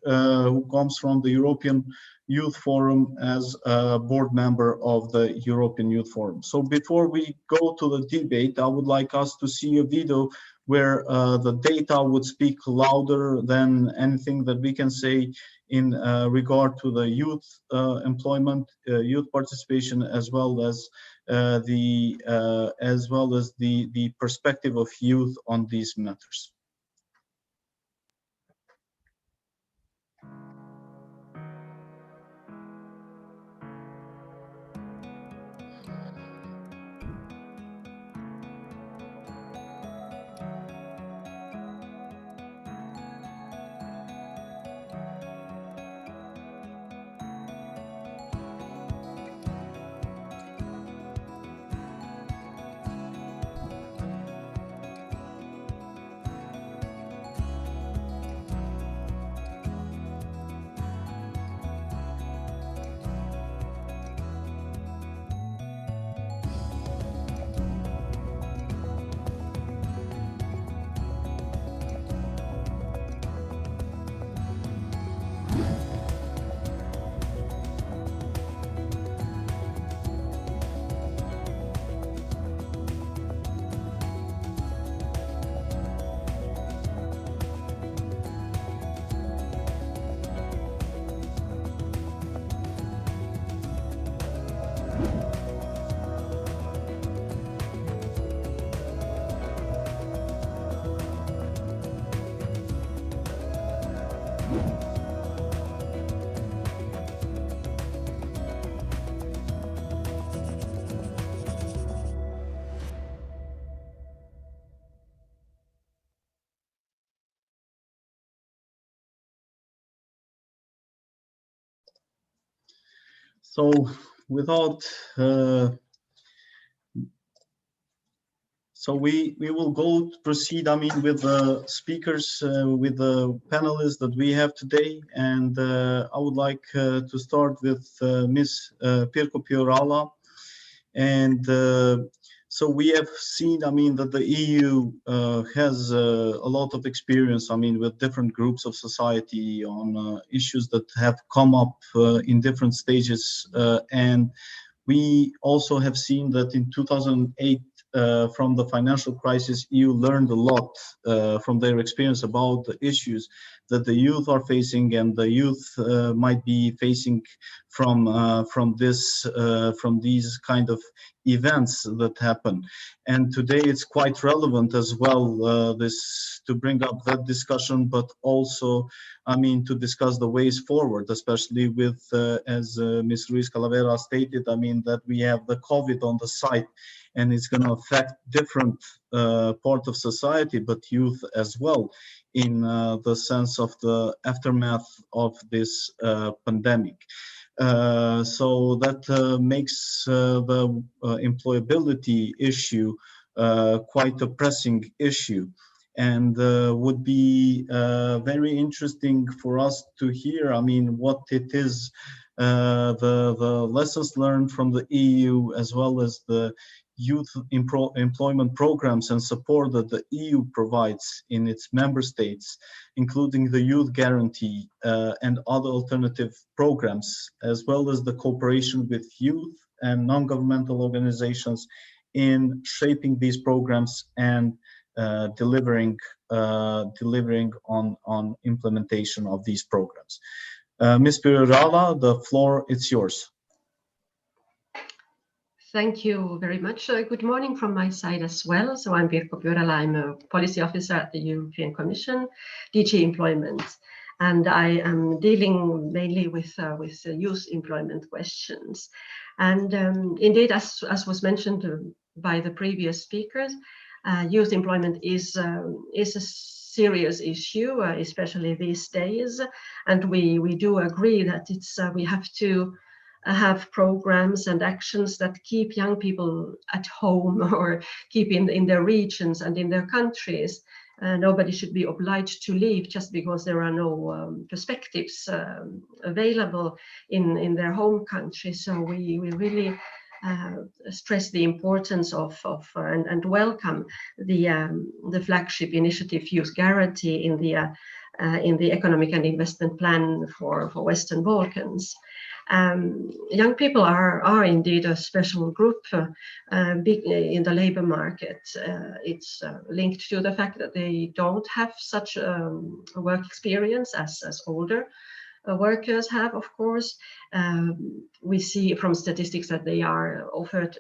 who comes from the European Youth Forum as a board member of the European Youth Forum. So before we go to the debate, I would like us to see a video where the data would speak louder than anything that we can say in regard to the youth employment, youth participation, as well as the perspective of youth on these matters. So without so we will proceed, I mean, with the speakers, with the panelists that we have today. And I would like to start with Ms. Pirko Piorala. And so we have seen, I mean, that the EU has a lot of experience, I mean, with different groups of society on issues that have come up in different stages. And we also have seen that in 2008, from the financial crisis, EU learned a lot from their experience about the issues that the youth are facing, and the youth might be facing from these kind of events that happen. And today it's quite relevant as well, this to bring up that discussion, but also, I mean, to discuss the ways forward, especially with, as Ms. Ruiz Calavera stated, I mean, that we have the COVID on the side, and it's going to affect different part of society, but youth as well, in the sense of the aftermath of this pandemic. So that makes the employability issue quite a pressing issue, and would be very interesting for us to hear, I mean, what it is, the lessons learned from the EU, as well as the youth employment programs and support that the EU provides in its member states, including the youth guarantee and other alternative programs, as well as the cooperation with youth and non-governmental organizations in shaping these programs and delivering on implementation of these programs. Ms. Piorala, the floor is yours. Thank you very much. Good morning from my side as well. So I'm Pirko Piorala. I'm a policy officer at the European Commission, DG Employment, and I am dealing mainly with youth employment questions. And indeed, as was mentioned by the previous speakers, youth employment is a serious issue, especially these days. And we do agree that it's we have to have programs and actions that keep young people at home or keep in their regions and in their countries. Nobody should be obliged to leave just because there are no perspectives available in their home country. So we really stress the importance of and welcome the flagship initiative Youth Guarantee in the Economic and Investment Plan for Western Balkans. Young people are indeed a special group big in the labor market. It's linked to the fact that they don't have such work experience as older workers have, of course. We see from statistics that they are offered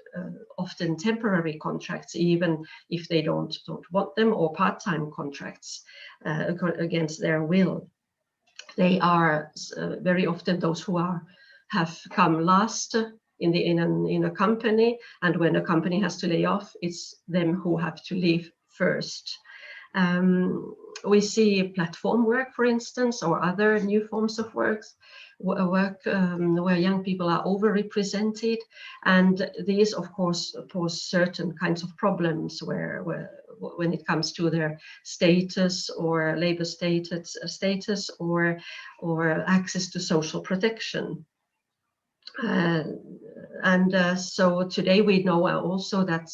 often temporary contracts, even if they don't want them, or part-time contracts against their will. They are very often those who have come last in a company, and when a company has to lay off, it's them who have to leave first. We see platform work, for instance, or other new forms of work where young people are overrepresented, and these, of course, pose certain kinds of problems where when it comes to their status or labor status or access to social protection. So today we know also that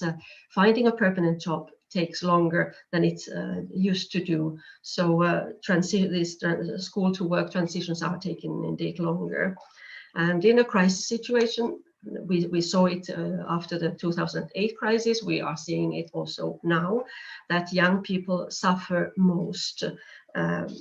finding a permanent job takes longer than it used to do. So these school to work transitions are taking indeed longer. And in a crisis situation, we saw it after the 2008 crisis. We are seeing it also now, that young people suffer most.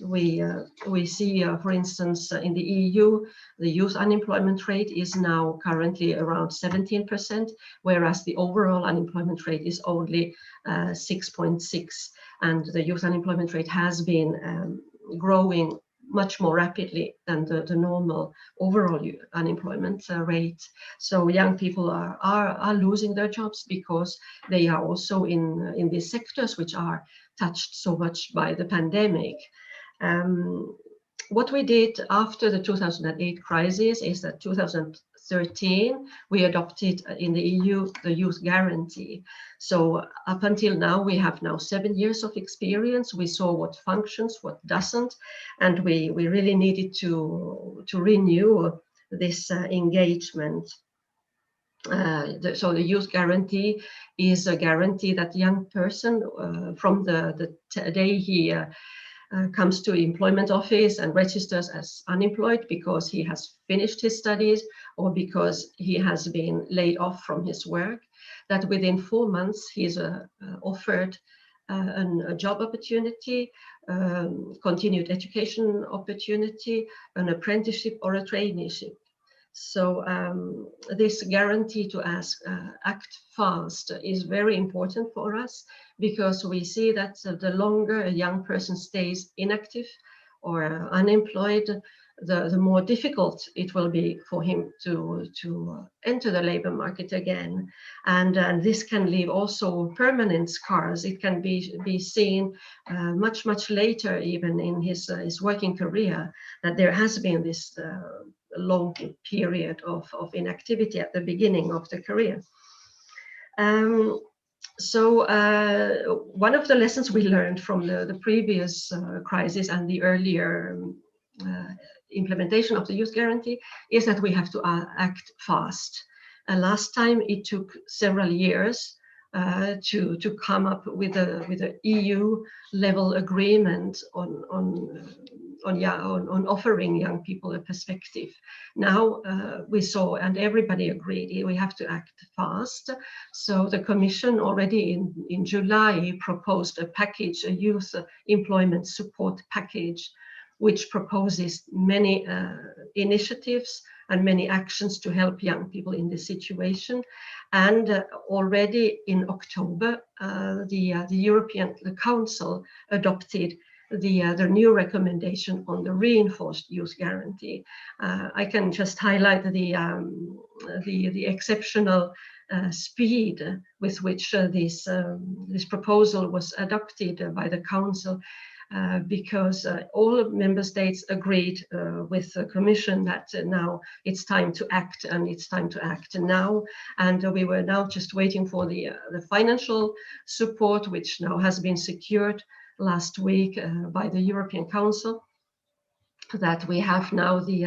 We see, for instance, in the EU, the youth unemployment rate is now currently around 17%, whereas the overall unemployment rate is only 6.6%. And the youth unemployment rate has been growing much more rapidly than the normal overall unemployment rate. So young people are losing their jobs because they are also in these sectors which are touched so much by the pandemic. What we did after the 2008 crisis is that 2013 we adopted in the EU the Youth Guarantee. So up until now we have now 7 years of experience. We saw what functions, what doesn't, and we really needed to renew this engagement. So the Youth Guarantee is a guarantee that young person from the day he comes to employment office and registers as unemployed because he has finished his studies or because he has been laid off from his work, that within 4 months he's offered a job opportunity, continued education opportunity, an apprenticeship or a traineeship. So this guarantee to act fast is very important for us, because we see that the longer a young person stays inactive or unemployed, the more difficult it will be for him to enter the labor market again. And this can leave also permanent scars. It can be seen much later, even in his working career, that there has been this long period of inactivity at the beginning of the career. So one of the lessons we learned from the previous crisis and the earlier implementation of the Youth Guarantee is that we have to act fast. Last time it took several years to come up with a EU level agreement on offering young people a perspective. Now we saw, and everybody agreed, we have to act fast. So the Commission already in July proposed a package, a youth employment support package, which proposes many initiatives and many actions to help young people in this situation. And already in October, the Council adopted the new recommendation on the reinforced youth guarantee. I can just highlight the exceptional speed with which this proposal was adopted by the Council, because all member states agreed with the Commission that now it's time to act, and it's time to act now. And we were now just waiting for the financial support, which now has been secured last week by the European Council, that we have now the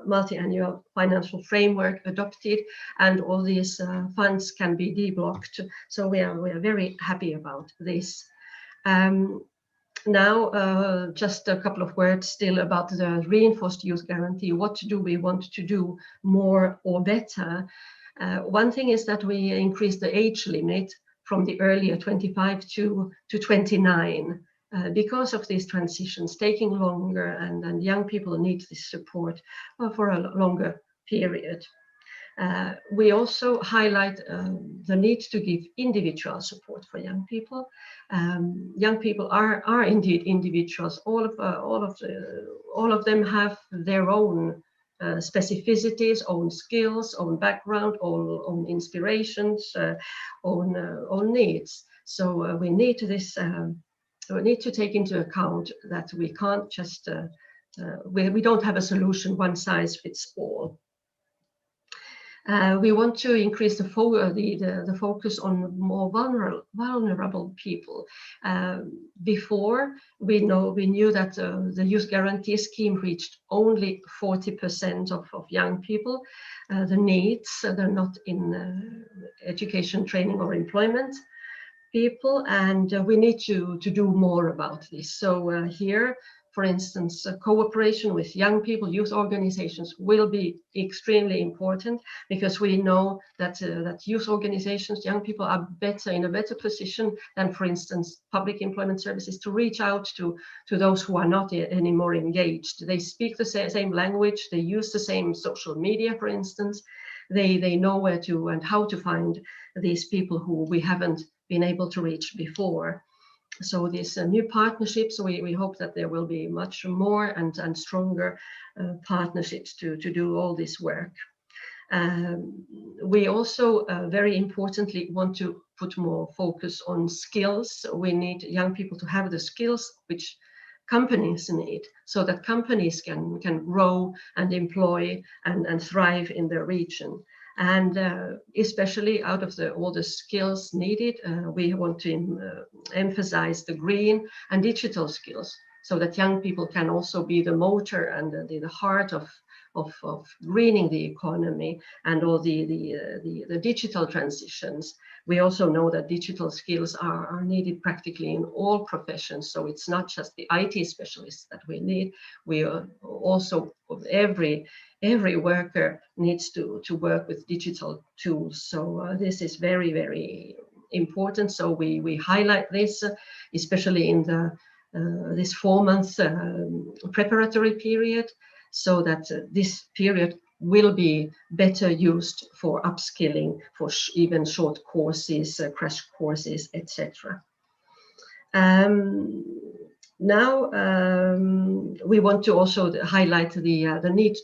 multi-annual financial framework adopted, and all these funds can be deblocked. So we are very happy about this. Now, just a couple of words still about the reinforced youth guarantee. What do we want to do more or better? One thing is that we increased the age limit from the earlier 25 to 29 because of these transitions taking longer, and young people need this support for a longer period. We also highlight the need to give individual support for young people. Young people are indeed individuals. All of them have their own specificities, own skills, own background, own inspirations, own needs. So we need this. We need to take into account that we can't just we don't have a solution one size fits all. We want to increase the focus on more vulnerable people. Before, we knew that the Youth Guarantee Scheme reached only 40% of young people. The needs, they're not in education, training or employment people, and we need to do more about this. So here, for instance, cooperation with young people, youth organizations will be extremely important, because we know that youth organizations, young people are in a better position than, for instance, public employment services to reach out to those who are not anymore engaged. They speak the same language, they use the same social media, for instance. They know where to and how to find these people who we haven't been able to reach before. So these new partnerships, we hope that there will be much more and stronger partnerships to do all this work. We also very importantly want to put more focus on skills. We need young people to have the skills which companies need, so that companies can grow and employ and thrive in their region. And especially out of all the skills needed, we want to emphasize the green and digital skills, so that young people can also be the motor and the heart of greening the economy and all the digital transitions. We also know that digital skills are needed practically in all professions. So it's not just the IT specialists that we need. We also, every worker needs to work with digital tools. So this is very, very important. So we highlight this, especially in this 4-month preparatory period, so that this period will be better used for upskilling, for even short courses, crash courses, etc. Now we want to also highlight the need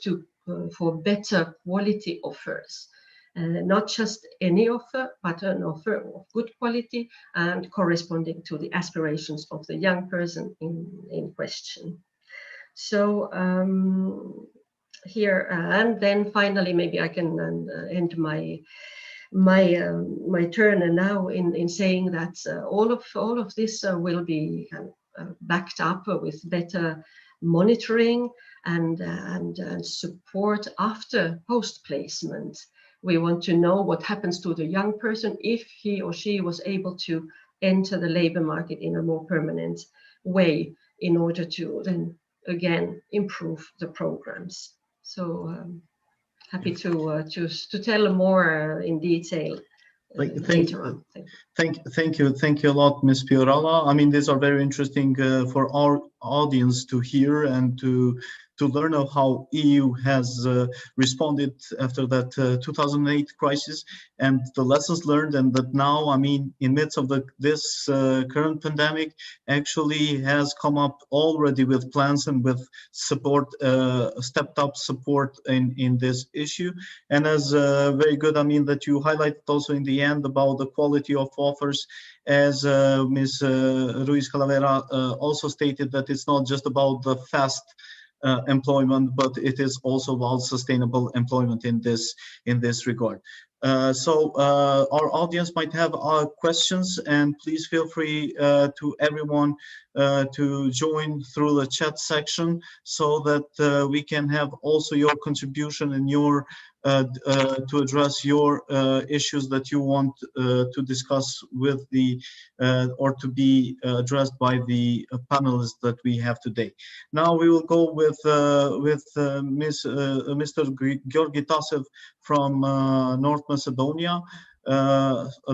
for better quality offers. Not just any offer, but an offer of good quality and corresponding to the aspirations of the young person in question. So here, and then finally, maybe I can end my turn now in saying that all of this will be backed up with better monitoring and support after post-placement. We want to know what happens to the young person if he or she was able to enter the labor market in a more permanent way, in order to then again improve the programs. So happy to tell more in detail later on. Thank you a lot, Ms. Fiorella. I mean, these are very interesting for our audience to hear and to learn of how EU has responded after that 2008 crisis and the lessons learned, and that now, I mean, in midst of this current pandemic, actually has come up already with plans and with support, stepped up support in this issue. And as very good, I mean, that you highlighted also in the end about the quality of offers, as Ms. Ruiz Calavera also stated, that it's not just about the fast employment, but it is also about sustainable employment in this regard. So our audience might have questions, and please feel free to everyone to join through the chat section, so that we can have also your contribution and your to address your issues that you want to discuss with the or to be addressed by the panelists that we have today. Now we will go with Mr. Georgi Tasev from North Macedonia,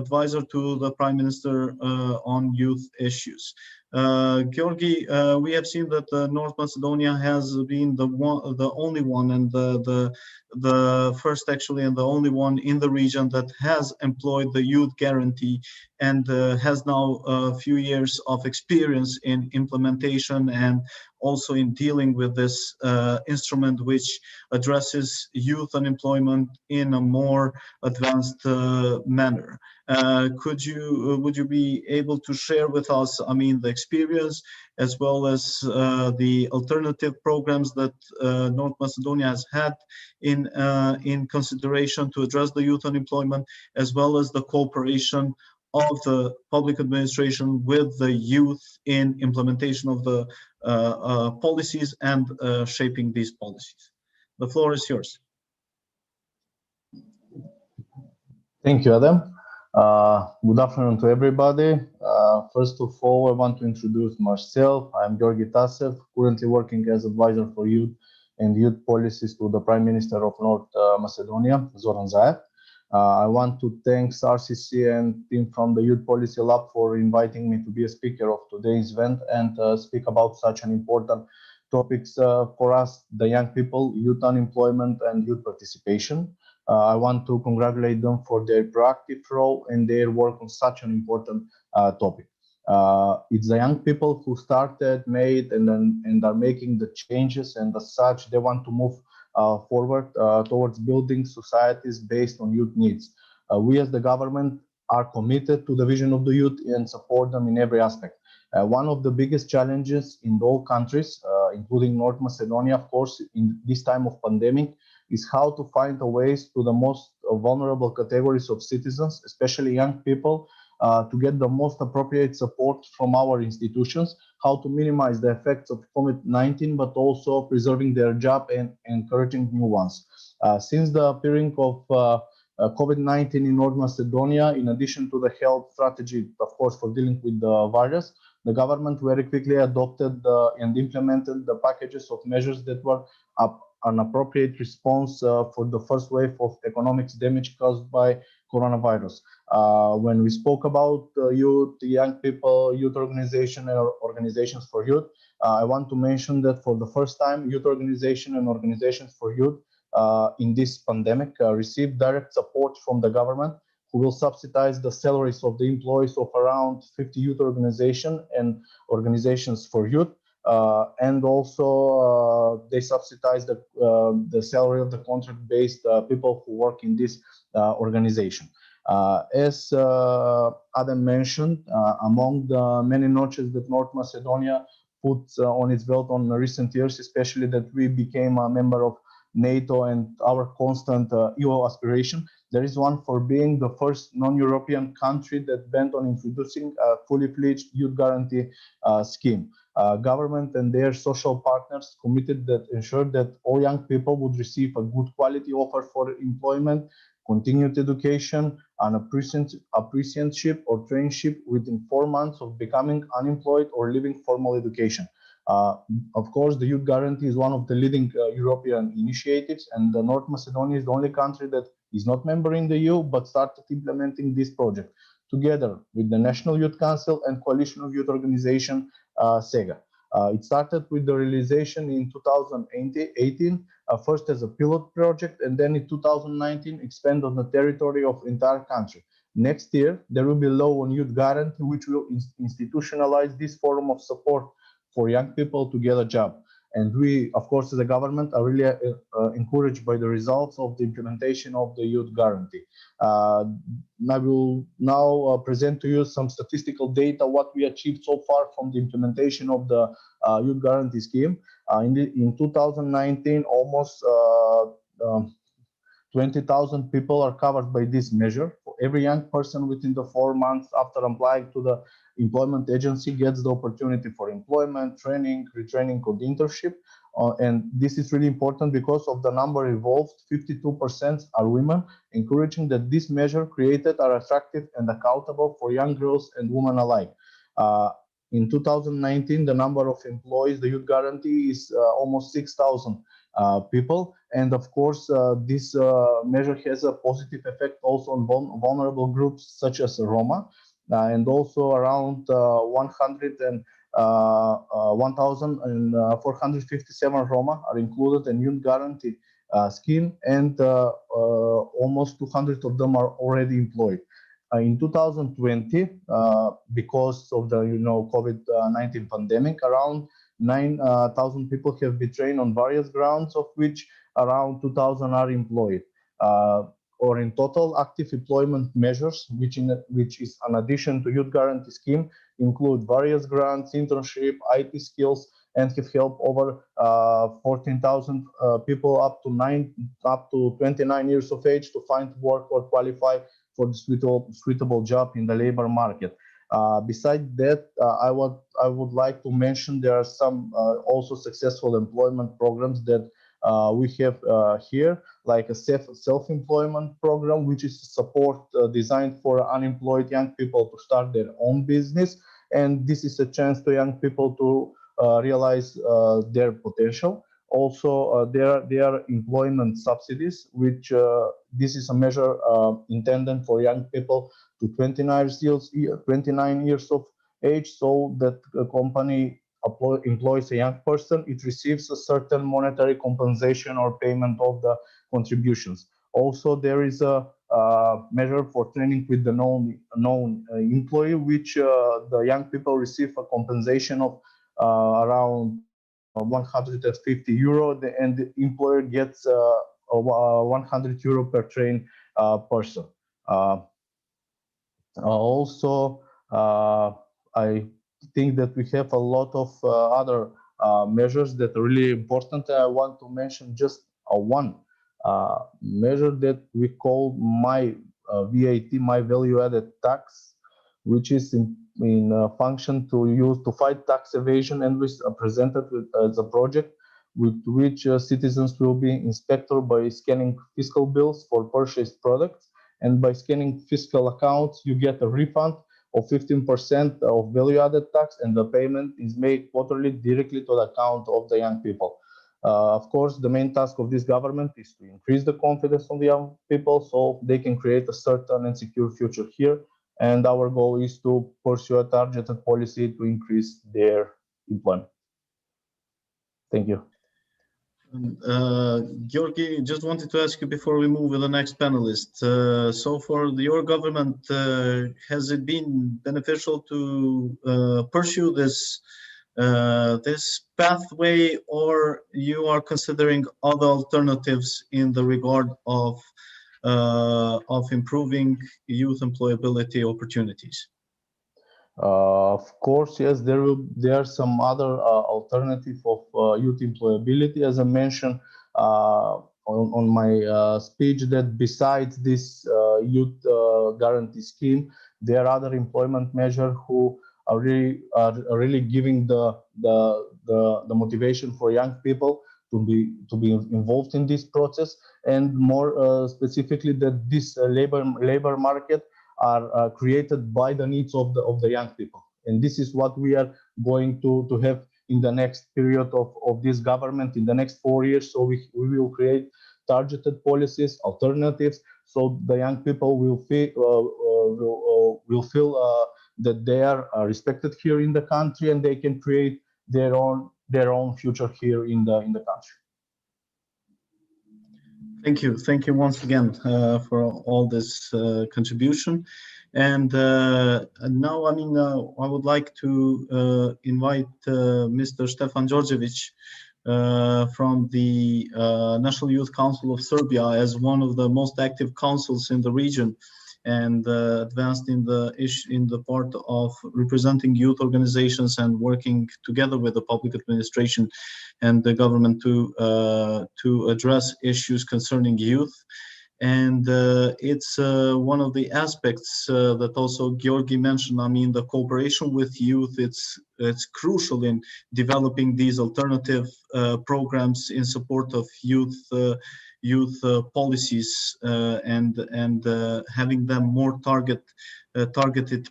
advisor to the Prime Minister on youth issues. Georgi, we have seen that North Macedonia has been the only one, and the first actually, and the only one in the region that has employed the youth guarantee, and has now a few years of experience in implementation and also in dealing with this instrument, which addresses youth unemployment in a more advanced manner. Would you be able to share with us, I mean, the experience as well as the alternative programs that North Macedonia has had in consideration to address the youth unemployment, as well as the cooperation of the public administration with the youth in implementation of the policies and shaping these policies? The floor is yours. Thank you, Adam. Good afternoon to everybody. First of all, I want to introduce myself. I'm Georgi Tasev, currently working as advisor for youth and youth policies to the Prime Minister of North Macedonia, Zoran Zaev. I want to thank RCC and team from the Youth Policy Lab for inviting me to be a speaker of today's event and speak about such an important topics for us, the young people, youth unemployment and youth participation. I want to congratulate them for their proactive role and their work on such an important topic. It's the young people who started, made, and are making the changes, and as such, they want to move forward towards building societies based on youth needs. We as the government are committed to the vision of the youth and support them in every aspect. One of the biggest challenges in all countries, including North Macedonia, of course, in this time of pandemic, is how to find a ways to the most vulnerable categories of citizens, especially young people, to get the most appropriate support from our institutions, how to minimize the effects of COVID-19, but also preserving their job and encouraging new ones. Since the appearing of COVID-19 in North Macedonia, in addition to the health strategy, of course, for dealing with the virus, the government very quickly adopted and implemented the packages of measures that were an appropriate response for the first wave of economic damage caused by coronavirus. When we spoke about youth, young people, youth organization, and organizations for youth, I want to mention that for the first time, youth organization and organizations for youth in this pandemic received direct support from the government, who will subsidize the salaries of the employees of around 50 youth organizations and organizations for youth. And also they subsidize the salary of the contract-based people who work in this organization. As Adam mentioned, among the many notches that North Macedonia put on its belt on recent years, especially that we became a member of NATO and our constant EU aspiration, there is one for being the first non-European country that bent on introducing a fully fledged youth guarantee scheme. Government and their social partners committed that ensured that all young people would receive a good quality offer for employment, continued education, and apprenticeship or traineeship within 4 months of becoming unemployed or leaving formal education. Of course, the Youth Guarantee is one of the leading European initiatives, and North Macedonia is the only country that is not member in the EU, but started implementing this project together with the National Youth Council and Coalition of Youth Organization, SEGA. It started with the realization in 2018, first as a pilot project, and then in 2019 expand on the territory of entire country. Next year, there will be law on Youth Guarantee, which will institutionalize this form of support for young people to get a job. And we, of course, as a government, are really encouraged by the results of the implementation of the Youth Guarantee. I will now present to you some statistical data, what we achieved so far from the implementation of the Youth Guarantee scheme. In 2019, almost 20,000 people are covered by this measure. For every young person within the 4 months after applying to the employment agency gets the opportunity for employment, training, retraining, or internship. And this is really important because of the number involved. 52% are women, encouraging that this measure created are attractive and accountable for young girls and women alike. In 2019, the number of employees, the Youth Guarantee is almost 6,000 people. And of course, this measure has a positive effect also on vulnerable groups such as Roma. And also around 1,457 Roma are included in Youth Guarantee scheme, and almost 200 of them are already employed. In 2020, because of the COVID-19 pandemic, around 9,000 people have been trained on various grounds, of which around 2,000 are employed. Or in total, active employment measures, which is an addition to Youth Guarantee scheme, include various grants, internship, IT skills, and have helped over 14,000 people up to 29 years of age to find work or qualify for the suitable job in the labor market. Besides that, I would like to mention there are some also successful employment programs that we have here, like a self-employment program, which is support designed for unemployed young people to start their own business. And this is a chance to young people to realize their potential. Also, there are employment subsidies, which this is a measure intended for young people to 29 years of age, so that a company employs a young person, it receives a certain monetary compensation or payment of the contributions. Also, there is a measure for training with the known employee, which the young people receive a compensation of around 150 euro, and the employer gets 100 euro per trained person. Also, I think that we have a lot of other measures that are really important. I want to mention just one measure that we call my VAT, my value added tax, which is in function to fight tax evasion, and was presented as a project with which citizens will be inspected by scanning fiscal bills for purchased products, and by scanning fiscal accounts you get a refund of 15% of value added tax, and the payment is made quarterly directly to the account of the young people. Of course, the main task of this government is to increase the confidence of the young people so they can create a certain and secure future here. And our goal is to pursue a targeted policy to increase their employment. Thank you. Georgi, just wanted to ask you before we move with the next panelist. So for your government, has it been beneficial to pursue this pathway, or you are considering other alternatives in the regard of improving youth employability opportunities? Of course, yes, there are some other alternative of youth employability. As I mentioned on my speech, that besides this youth guarantee scheme, there are other employment measures who are really giving the motivation for young people to be involved in this process, and more specifically that this labor market are created by the needs of the young people. And this is what we are going to have in the next period of this government, in the next 4 years. So we will create targeted policies, alternatives, so the young people will feel that they are respected here in the country, and they can create their own future here in the country. Thank you once again for all this contribution. And now, I would like to invite Mr. Stefan Đorđević from the National Youth Council of Serbia as one of the most active councils in the region, and advanced in the part of representing youth organizations and working together with the public administration and the government to address issues concerning youth. And it's one of the aspects that also Georgi mentioned. The cooperation with youth, it's crucial in developing these alternative programs in support of youth policies, and having them more targeted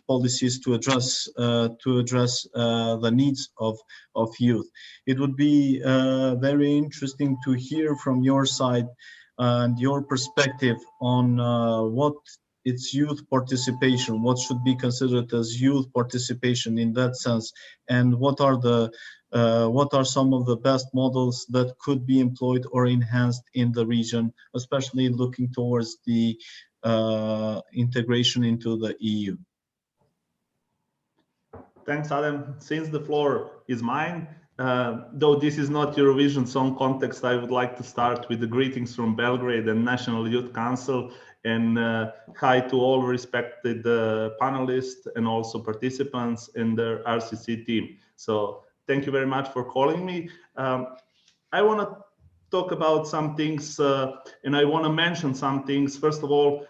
policies to address the needs of youth. It would be very interesting to hear from your side and your perspective on what is youth participation, what should be considered as youth participation in that sense, and what are some of the best models that could be employed or enhanced in the region, especially looking towards the integration into the EU. Thanks, Adam. Since the floor is mine, though this is not Eurovision Song Contest, I would like to start with the greetings from Belgrade and National Youth Council, and hi to all respected panelists and also participants in the RCC team. So thank you very much for calling me. I want to talk about some things, and I want to mention some things. First of all,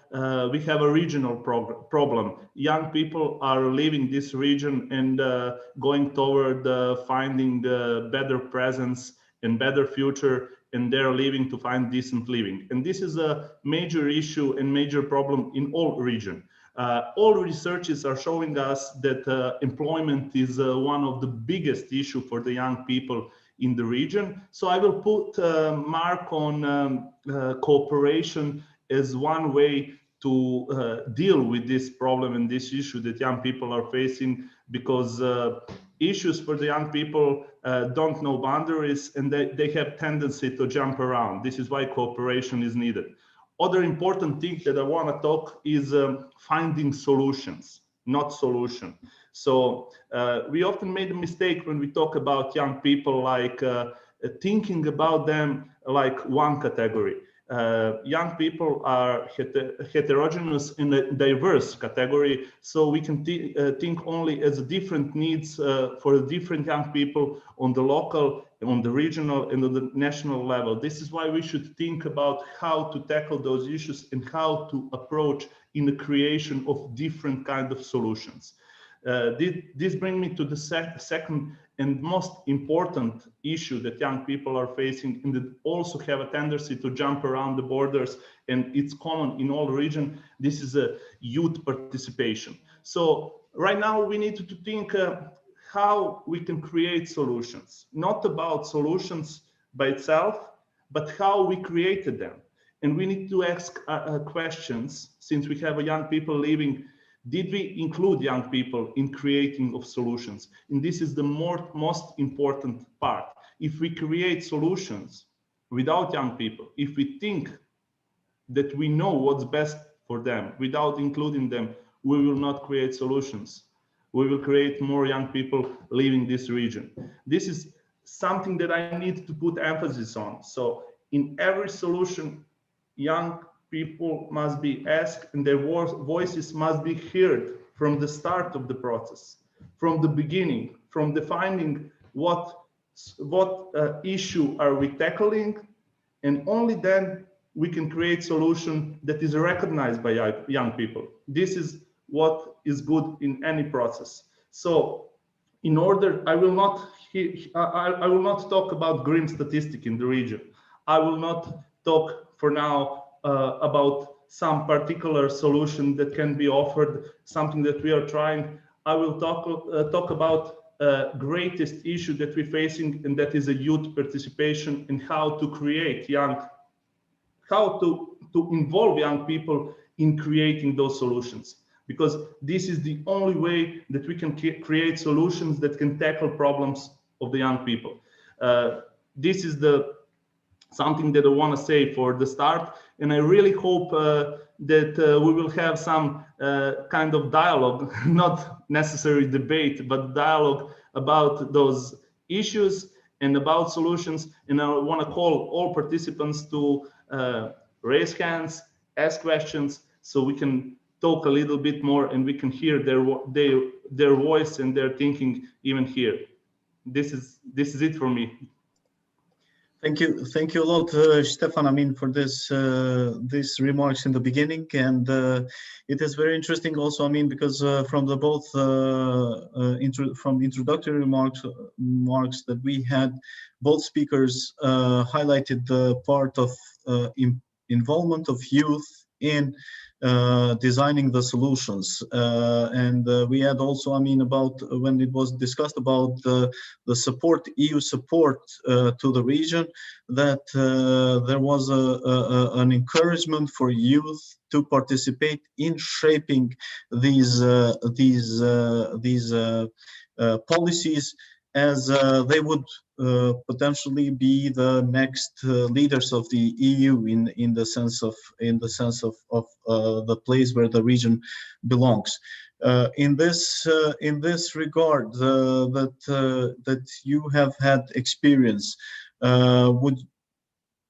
we have a regional problem. Young people are leaving this region and going toward finding the better presence and better future, and they're leaving to find decent living. And this is a major issue and major problem in all regions. All researches are showing us that employment is one of the biggest issue for the young people in the region. So I will put mark on cooperation as one way to deal with this problem and this issue that young people are facing, because issues for the young people don't know boundaries, and they have tendency to jump around. This is why cooperation is needed. Other important thing that I want to talk is finding solutions, not solution. So we often made a mistake when we talk about young people, like thinking about them like one category. Young people are heterogeneous in a diverse category, so we can think only as different needs for different young people on the local, on the regional, and on the national level. This is why we should think about how to tackle those issues and how to approach in the creation of different kind of solutions. This brings me to the second and most important issue that young people are facing, and that also have a tendency to jump around the borders, and it's common in all regions. This is a youth participation. So right now we need to think how we can create solutions, not about solutions by itself, but how we created them. And we need to ask questions, since we have young people living. Did we include young people in creating of solutions? And this is the most important part. If we create solutions without young people, if we think that we know what's best for them without including them, we will not create solutions. We will create more young people leaving this region. This is something that I need to put emphasis on. So in every solution, young people must be asked, and their voices must be heard from the start of the process, from the beginning, from defining what issue are we tackling, and only then we can create solution that is recognized by young people. This is what is good in any process. So in order, I will not talk about grim statistic in the region. I will not talk for now about some particular solution that can be offered, something that we are trying. I will talk about greatest issue that we're facing, and that is a youth participation, and how to create how to involve young people in creating those solutions. Because this is the only way that we can create solutions that can tackle problems of the young people. This is something that I want to say for the start, and I really hope that we will have some kind of dialogue, not necessarily debate, but dialogue about those issues and about solutions. And I want to call all participants to raise hands, ask questions, so we can talk a little bit more and we can hear their voice and their thinking even here. This is it for me. Thank you a lot, Stefan. I mean, for this these remarks in the beginning, and it is very interesting also. I mean, because from the both from introductory remarks that we had, both speakers highlighted the part of involvement of youth in designing the solutions, and we had also, I mean, about when it was discussed about the support, EU support to the region, that there was an encouragement for youth to participate in shaping these policies, as they would potentially be the next leaders of the EU in the sense of the place where the region belongs. In this regard, that you have had experience,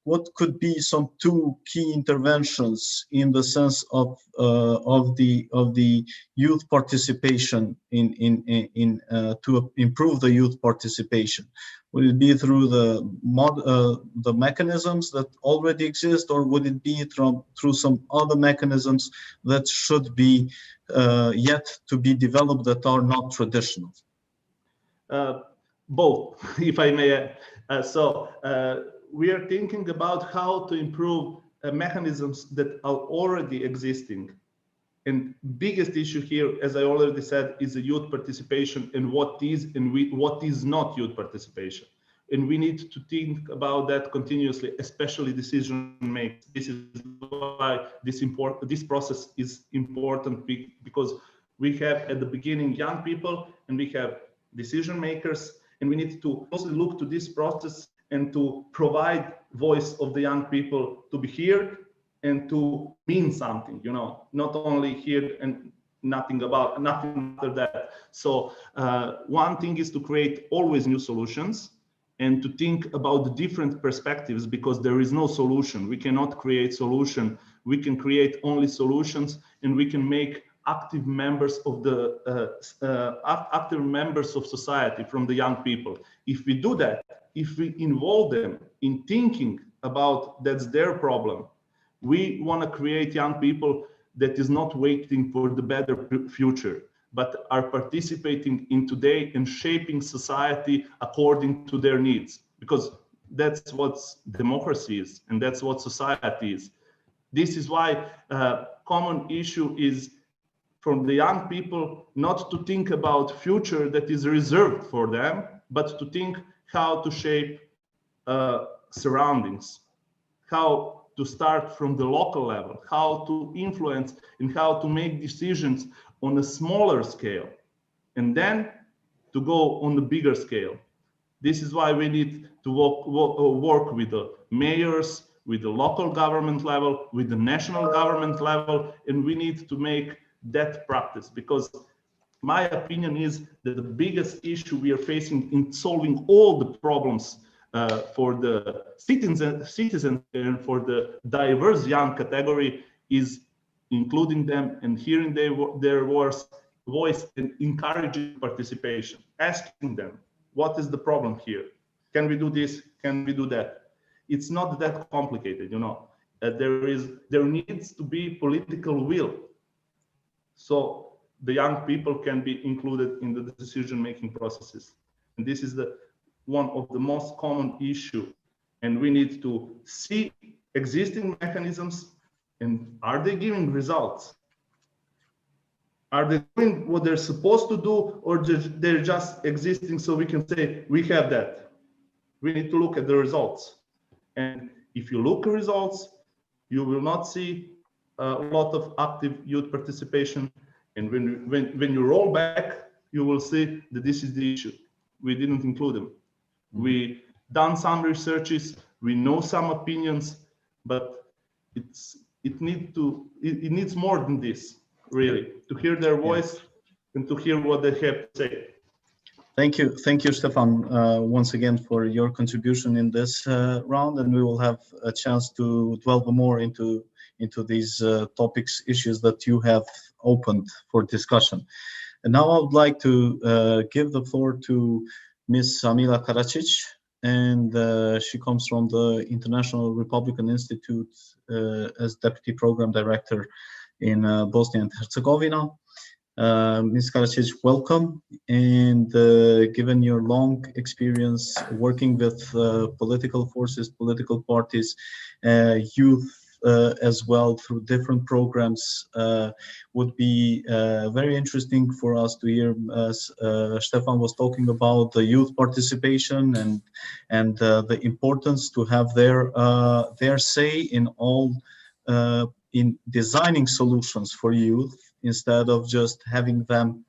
what could be some two key interventions in the sense of the youth participation to improve the youth participation? Would it be through the mechanisms that already exist, or would it be through some other mechanisms that should be yet to be developed, that are not traditional? Both, if I may. We are thinking about how to improve mechanisms that are already existing. And biggest issue here, as I already said, is the youth participation, and what is and what is not youth participation. And we need to think about that continuously, especially decision makers. This is why this process is important, because we have at the beginning young people and we have decision makers, and we need to also look to this process and to provide voice of the young people to be heard and to mean something, you know, not only here and nothing after that. So one thing is to create always new solutions, and to think about the different perspectives, because there is no solution. We cannot create solution. We can create only solutions, and we can make active members of active members of society from the young people. If we do that, if we involve them in thinking about that's their problem, we want to create young people that is not waiting for the better future, but are participating in today and shaping society according to their needs, because that's what democracy is, and that's what society is. This is why common issue is from the young people not to think about future that is reserved for them, but to think how to shape surroundings, how to start from the local level, how to influence and how to make decisions on a smaller scale, and then to go on the bigger scale. This is why we need to work with the mayors, with the local government level, with the national government level, and we need to make that practice, because my opinion is that the biggest issue we are facing in solving all the problems for the citizens and for the diverse young category is including them and hearing their voice and encouraging participation, asking them, what is the problem here? Can we do this? Can we do that? It's not that complicated, you know. There needs to be political will, so the young people can be included in the decision-making processes. And this is one of the most common issue. And we need to see existing mechanisms, and are they giving results? Are they doing what they're supposed to do, or they're just existing so we can say, we have that? We need to look at the results. And if you look at results, you will not see a lot of active youth participation. And when you roll back, you will see that this is the issue. We didn't include them. We done some researches, we know some opinions, but it needs more than this, really, to hear their voice and to hear what they have to say. Thank you, Stefan, once again for your contribution in this round, and we will have a chance to delve more into these topics, issues that you have opened for discussion. And now I would like to give the floor to Ms. Amila Karacic, and she comes from the International Republican Institute as Deputy Program Director in Bosnia and Herzegovina. Ms. Karacic, welcome. And given your long experience working with political forces, political parties, youth as well through different programs, would be very interesting for us to hear, as Stefan was talking about the youth participation and the importance to have their say in all in designing solutions for youth, instead of just having them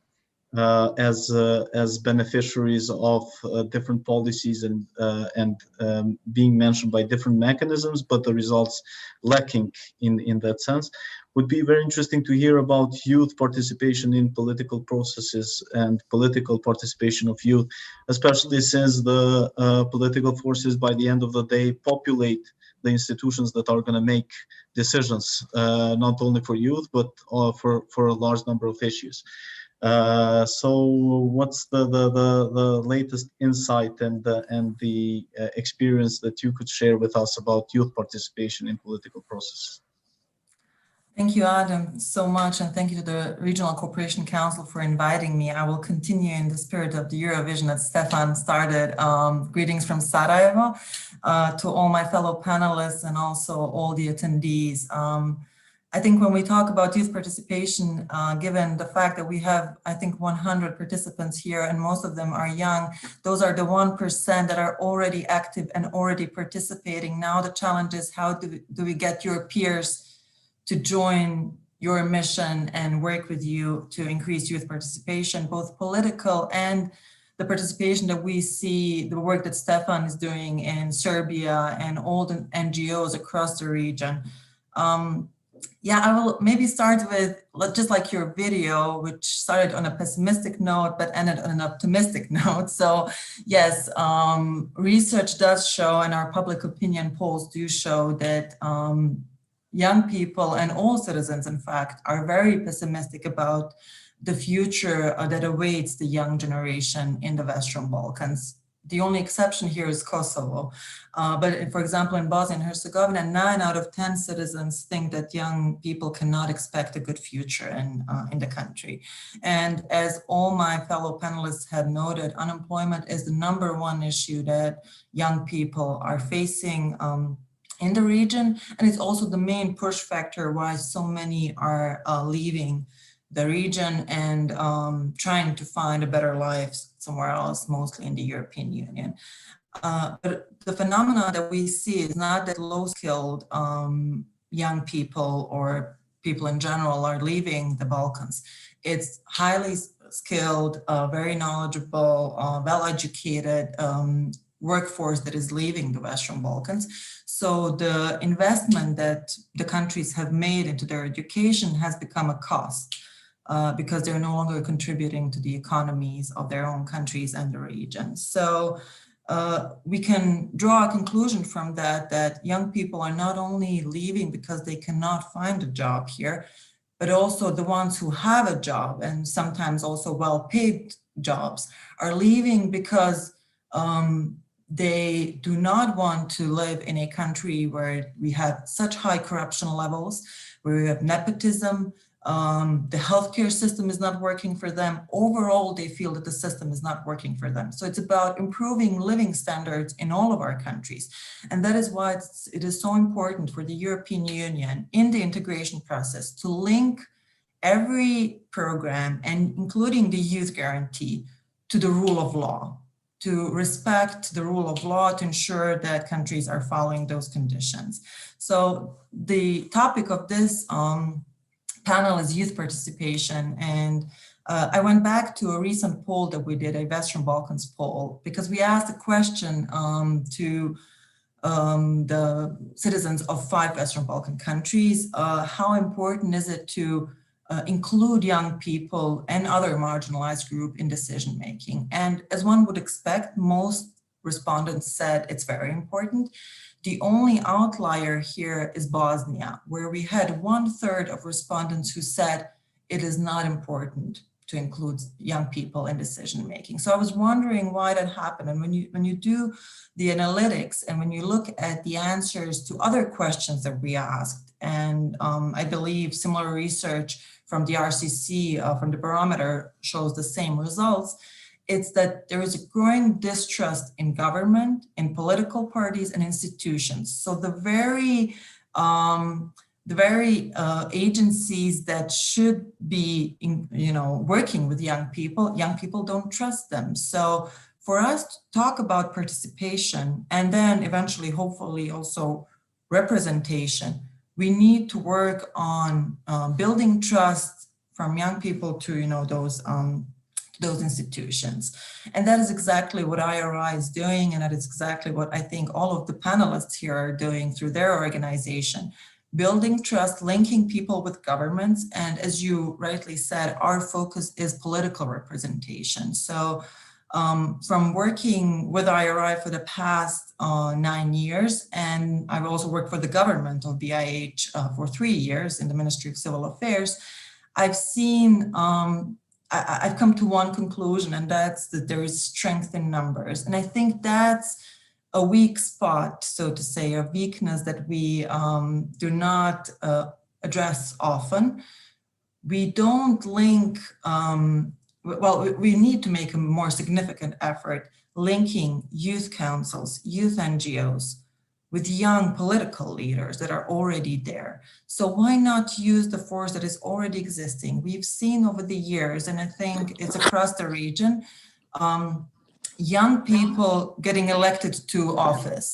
as beneficiaries of different policies and being mentioned by different mechanisms, but the results lacking in that sense. Would be very interesting to hear about youth participation in political processes and political participation of youth, especially since the political forces by the end of the day populate the institutions that are going to make decisions, not only for youth, but for a large number of issues. So what's the latest insight and the experience that you could share with us about youth participation in political processes? Thank you, Adam, so much, and thank you to the Regional Cooperation Council for inviting me. I will continue in the spirit of the Eurovision that Stefan started. Greetings from Sarajevo to all my fellow panelists and also all the attendees. I think when we talk about youth participation, given the fact that we have, I think, 100 participants here, and most of them are young, those are the 1% that are already active and already participating. Now the challenge is, how do we get your peers to join your mission and work with you to increase youth participation, both political and the participation that we see, the work that Stefan is doing in Serbia and all the NGOs across the region. Yeah, I will maybe start with just like your video, which started on a pessimistic note but ended on an optimistic note. So yes, research does show, and our public opinion polls do show that young people and all citizens, in fact, are very pessimistic about the future that awaits the young generation in the Western Balkans. The only exception here is Kosovo. But for example, in Bosnia and Herzegovina, 9 out of 10 citizens think that young people cannot expect a good future in the country. And as all my fellow panelists have noted, unemployment is the #1 issue that young people are facing in the region. And it's also the main push factor why so many are leaving the region and trying to find a better life somewhere else, mostly in the European Union. But the phenomenon that we see is not that low-skilled young people or people in general are leaving the Balkans. It's highly skilled, very knowledgeable, well-educated workforce that is leaving the Western Balkans. So the investment that the countries have made into their education has become a cost. Because they're no longer contributing to the economies of their own countries and the region. So we can draw a conclusion from that, that young people are not only leaving because they cannot find a job here, but also the ones who have a job, and sometimes also well-paid jobs, are leaving because they do not want to live in a country where we have such high corruption levels, where we have nepotism. The healthcare system is not working for them. Overall, they feel that the system is not working for them. So it's about improving living standards in all of our countries. And that is why it is so important for the European Union in the integration process to link every program, and including the youth guarantee, to the rule of law, to respect the rule of law, to ensure that countries are following those conditions. So the topic of this panel is youth participation, and I went back to a recent poll that we did, a Western Balkans poll, because we asked a question to the citizens of 5 Western Balkan countries, how important is it to include young people and other marginalized groups in decision making? And as one would expect, most respondents said it's very important. The only outlier here is Bosnia, where we had 1/3 of respondents who said it is not important to include young people in decision making. So I was wondering why that happened. And when you do the analytics and when you look at the answers to other questions that we asked, and I believe similar research from the RCC, from the barometer, shows the same results, it's that there is a growing distrust in government, in political parties and institutions. So the very agencies that should be, working with young people don't trust them. So for us to talk about participation and then eventually, hopefully also representation, we need to work on building trust from young people to, those institutions. And that is exactly what IRI is doing, and that is exactly what I think all of the panelists here are doing through their organization, building trust, linking people with governments. And as you rightly said, our focus is political representation. So from working with IRI for the past 9 years, and I've also worked for the government of BIH for 3 years in the Ministry of Civil Affairs, I've seen I've come to one conclusion, and that's that there is strength in numbers. And I think that's a weak spot, so to say, a weakness that we do not address often. We don't link, we need to make a more significant effort linking youth councils, youth NGOs, with young political leaders that are already there. So why not use the force that is already existing? We've seen over the years, and I think it's across the region, young people getting elected to office.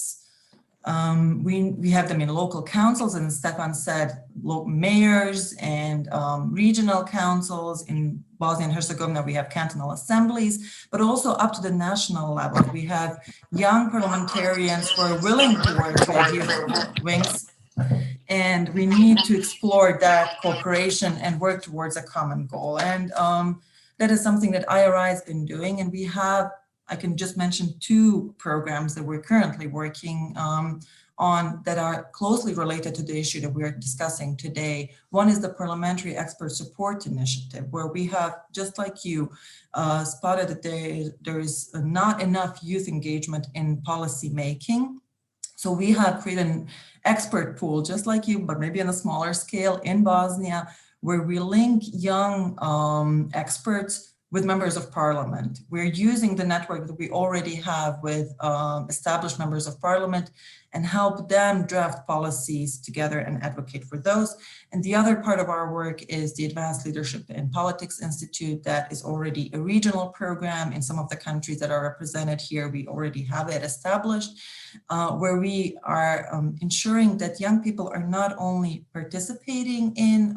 We have them in local councils, and Stefan said, local mayors and regional councils. In Bosnia and Herzegovina, we have cantonal assemblies, but also up to the national level. We have young parliamentarians who are willing to work with youth wings. And we need to explore that cooperation and work towards a common goal. And that is something that IRI has been doing. And we have, I can just mention 2 programs that we're currently working on that are closely related to the issue that we are discussing today. One is the Parliamentary Expert Support Initiative, where we have, just like you, spotted that there is not enough youth engagement in policy making. So we have created an expert pool, just like you, but maybe on a smaller scale in Bosnia, where we link young experts with members of parliament. We're using the network that we already have with established members of parliament and help them draft policies together and advocate for those. And the other part of our work is the Advanced Leadership in Politics Institute that is already a regional program in some of the countries that are represented here. We already have it established, where we are ensuring that young people are not only participating in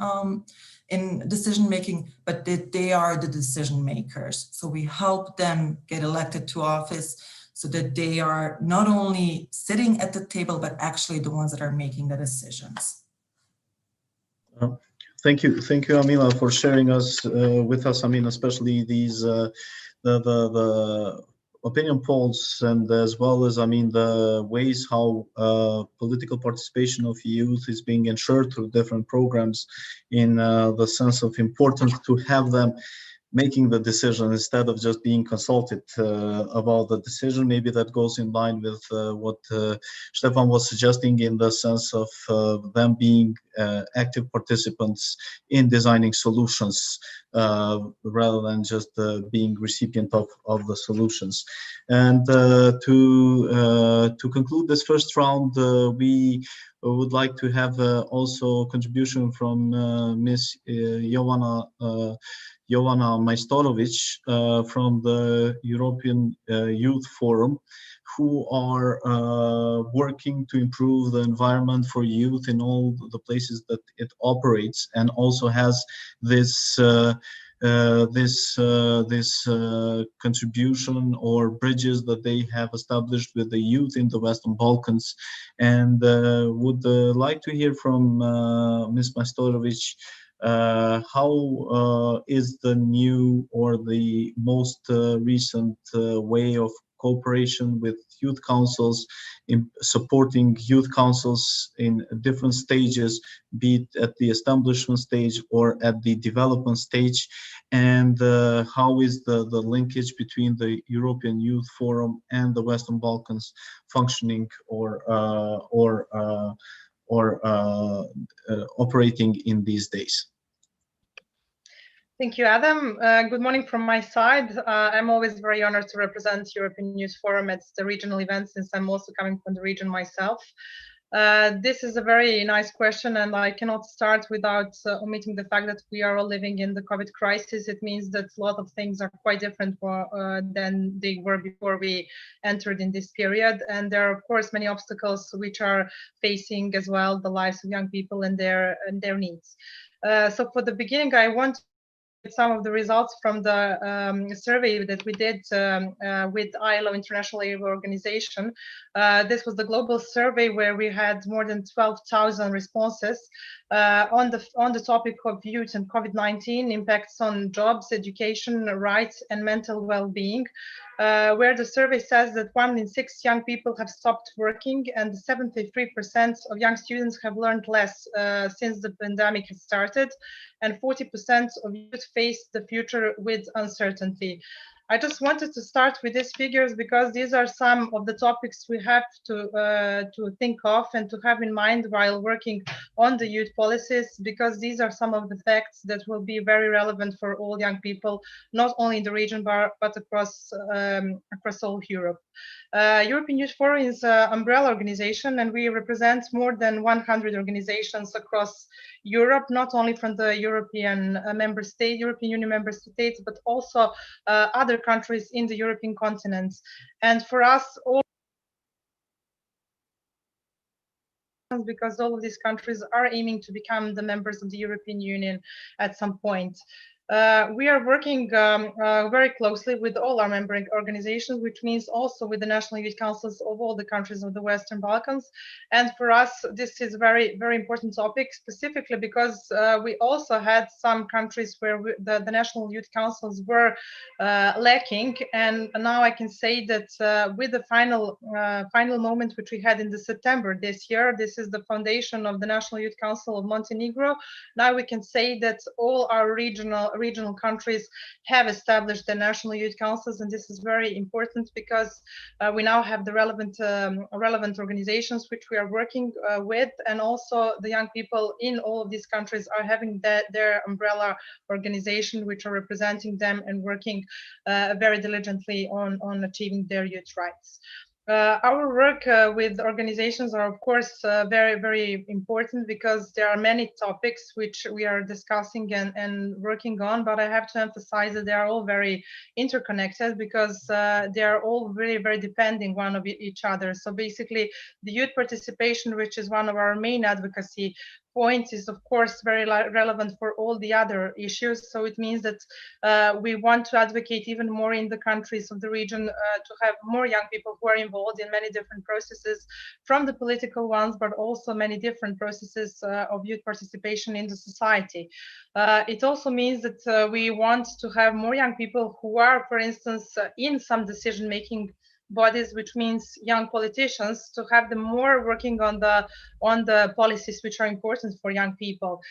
decision-making, but that they are the decision makers. So we help them get elected to office so that they are not only sitting at the table, but actually the ones that are making the decisions. Thank you, Amila, for sharing with us. I mean, especially these the opinion polls, and as well as, I mean, the ways how political participation of youth is being ensured through different programs, in the sense of importance to have them making the decision instead of just being consulted about the decision. Maybe that goes in line with what Stefan was suggesting, in the sense of them being active participants in designing solutions rather than just being recipient of the solutions. And to conclude this first round, we would like to have also a contribution from Ms. Jovana Majstorovic from the European Youth Forum, who are working to improve the environment for youth in all the places that it operates, and also has this contribution or bridges that they have established with the youth in the Western Balkans. And would like to hear from Ms. Majstorovic how is the new or the most recent way of cooperation with youth councils, in supporting youth councils in different stages, be it at the establishment stage or at the development stage, and how is the linkage between the European Youth Forum and the Western Balkans functioning or operating in these days? Thank you, Adam. Good morning from my side. I'm always very honored to represent European Youth Forum at the regional event, since I'm also coming from the region myself. This is a very nice question, and I cannot start without omitting the fact that we are all living in the COVID crisis. It means that a lot of things are quite different than they were before we entered in this period. And there are, of course, many obstacles which are facing as well the lives of young people and their needs. So for the beginning, I want some of the results from the survey that we did with ILO, International Labour Organization. This was the global survey where we had more than 12,000 responses on the topic of youth and COVID-19 impacts on jobs, education, rights, and mental well-being, where the survey says that 1 in 6 young people have stopped working, and 73% of young students have learned less since the pandemic has started, and 40% of youth face the future with uncertainty. I just wanted to start with these figures because these are some of the topics we have to think of and to have in mind while working on the youth policies, because these are some of the facts that will be very relevant for all young people, not only in the region but across all Europe. European Youth Forum is an umbrella organization, and we represent more than 100 organizations across Europe, not only from the European Union member states, but also other countries in the European continent. And for us, all, because all of these countries are aiming to become the members of the European Union at some point. We are working very closely with all our member organizations, which means also with the national youth councils of all the countries of the Western Balkans. And for us, this is a very, very important topic, specifically because we also had some countries where the national youth councils were lacking. And now I can say that with the final moment which we had in the September this year, this is the foundation of the National Youth Council of Montenegro. Now we can say that all our regional countries have established their national youth councils, and this is very important because we now have the relevant organizations which we are working with, and also the young people in all of these countries are having their umbrella organization which are representing them and working very diligently on achieving their youth rights. Our work with organizations are, of course, very, very important because there are many topics which we are discussing and working on, but I have to emphasize that they are all very interconnected because they are all very, very depending one of each other. So basically, the youth participation, which is one of our main advocacy points, is of course very relevant for all the other issues. So it means that we want to advocate even more in the countries of the region to have more young people who are involved in many different processes, from the political ones, but also many different processes of youth participation in the society. It also means that we want to have more young people who are, for instance, in some decision-making bodies, which means young politicians, to have them more working on the policies which are important for young people.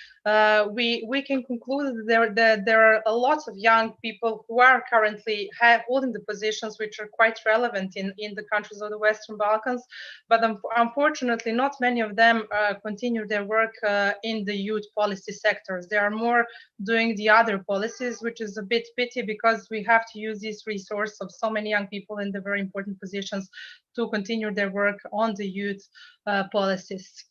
We can conclude that there are a lot of young people who are currently holding the positions which are quite relevant in the countries of the Western Balkans, but unfortunately not many of them continue their work in the youth policy sectors. They are more doing the other policies, which is a bit pity because we have to use this resource of so many young people in the very important positions to continue their work on the youth policies.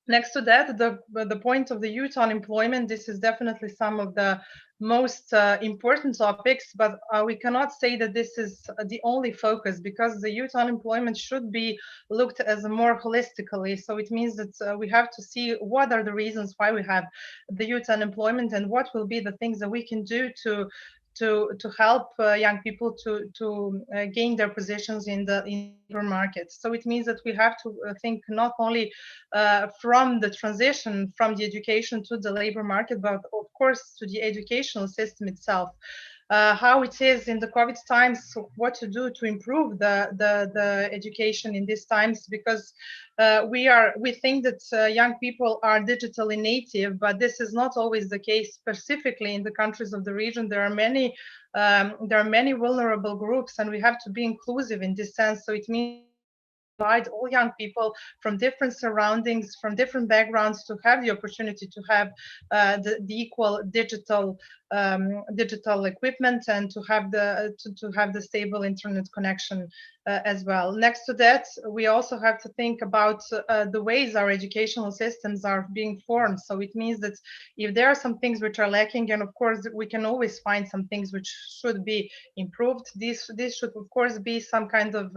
Next to that, the point of the youth unemployment, this is definitely some of the most important topics, but we cannot say that this is the only focus because the youth unemployment should be looked as more holistically. So it means that we have to see what are the reasons why we have the youth unemployment and what will be the things that we can do to help young people to gain their positions in the labor market. So it means that we have to think not only from the transition from the education to the labor market, but of course to the educational system itself. How it is in the COVID times, what to do to improve the education in these times, because we think that young people are digitally native, but this is not always the case. Specifically in the countries of the region, there are many vulnerable groups, and we have to be inclusive in this sense. So it means provide all young people from different surroundings, from different backgrounds, to have the opportunity to have the equal digital equipment and to have the stable internet connection as well. Next to that, we also have to think about the ways our educational systems are being formed. So it means that if there are some things which are lacking, and of course we can always find some things which should be improved, this should of course be some kind of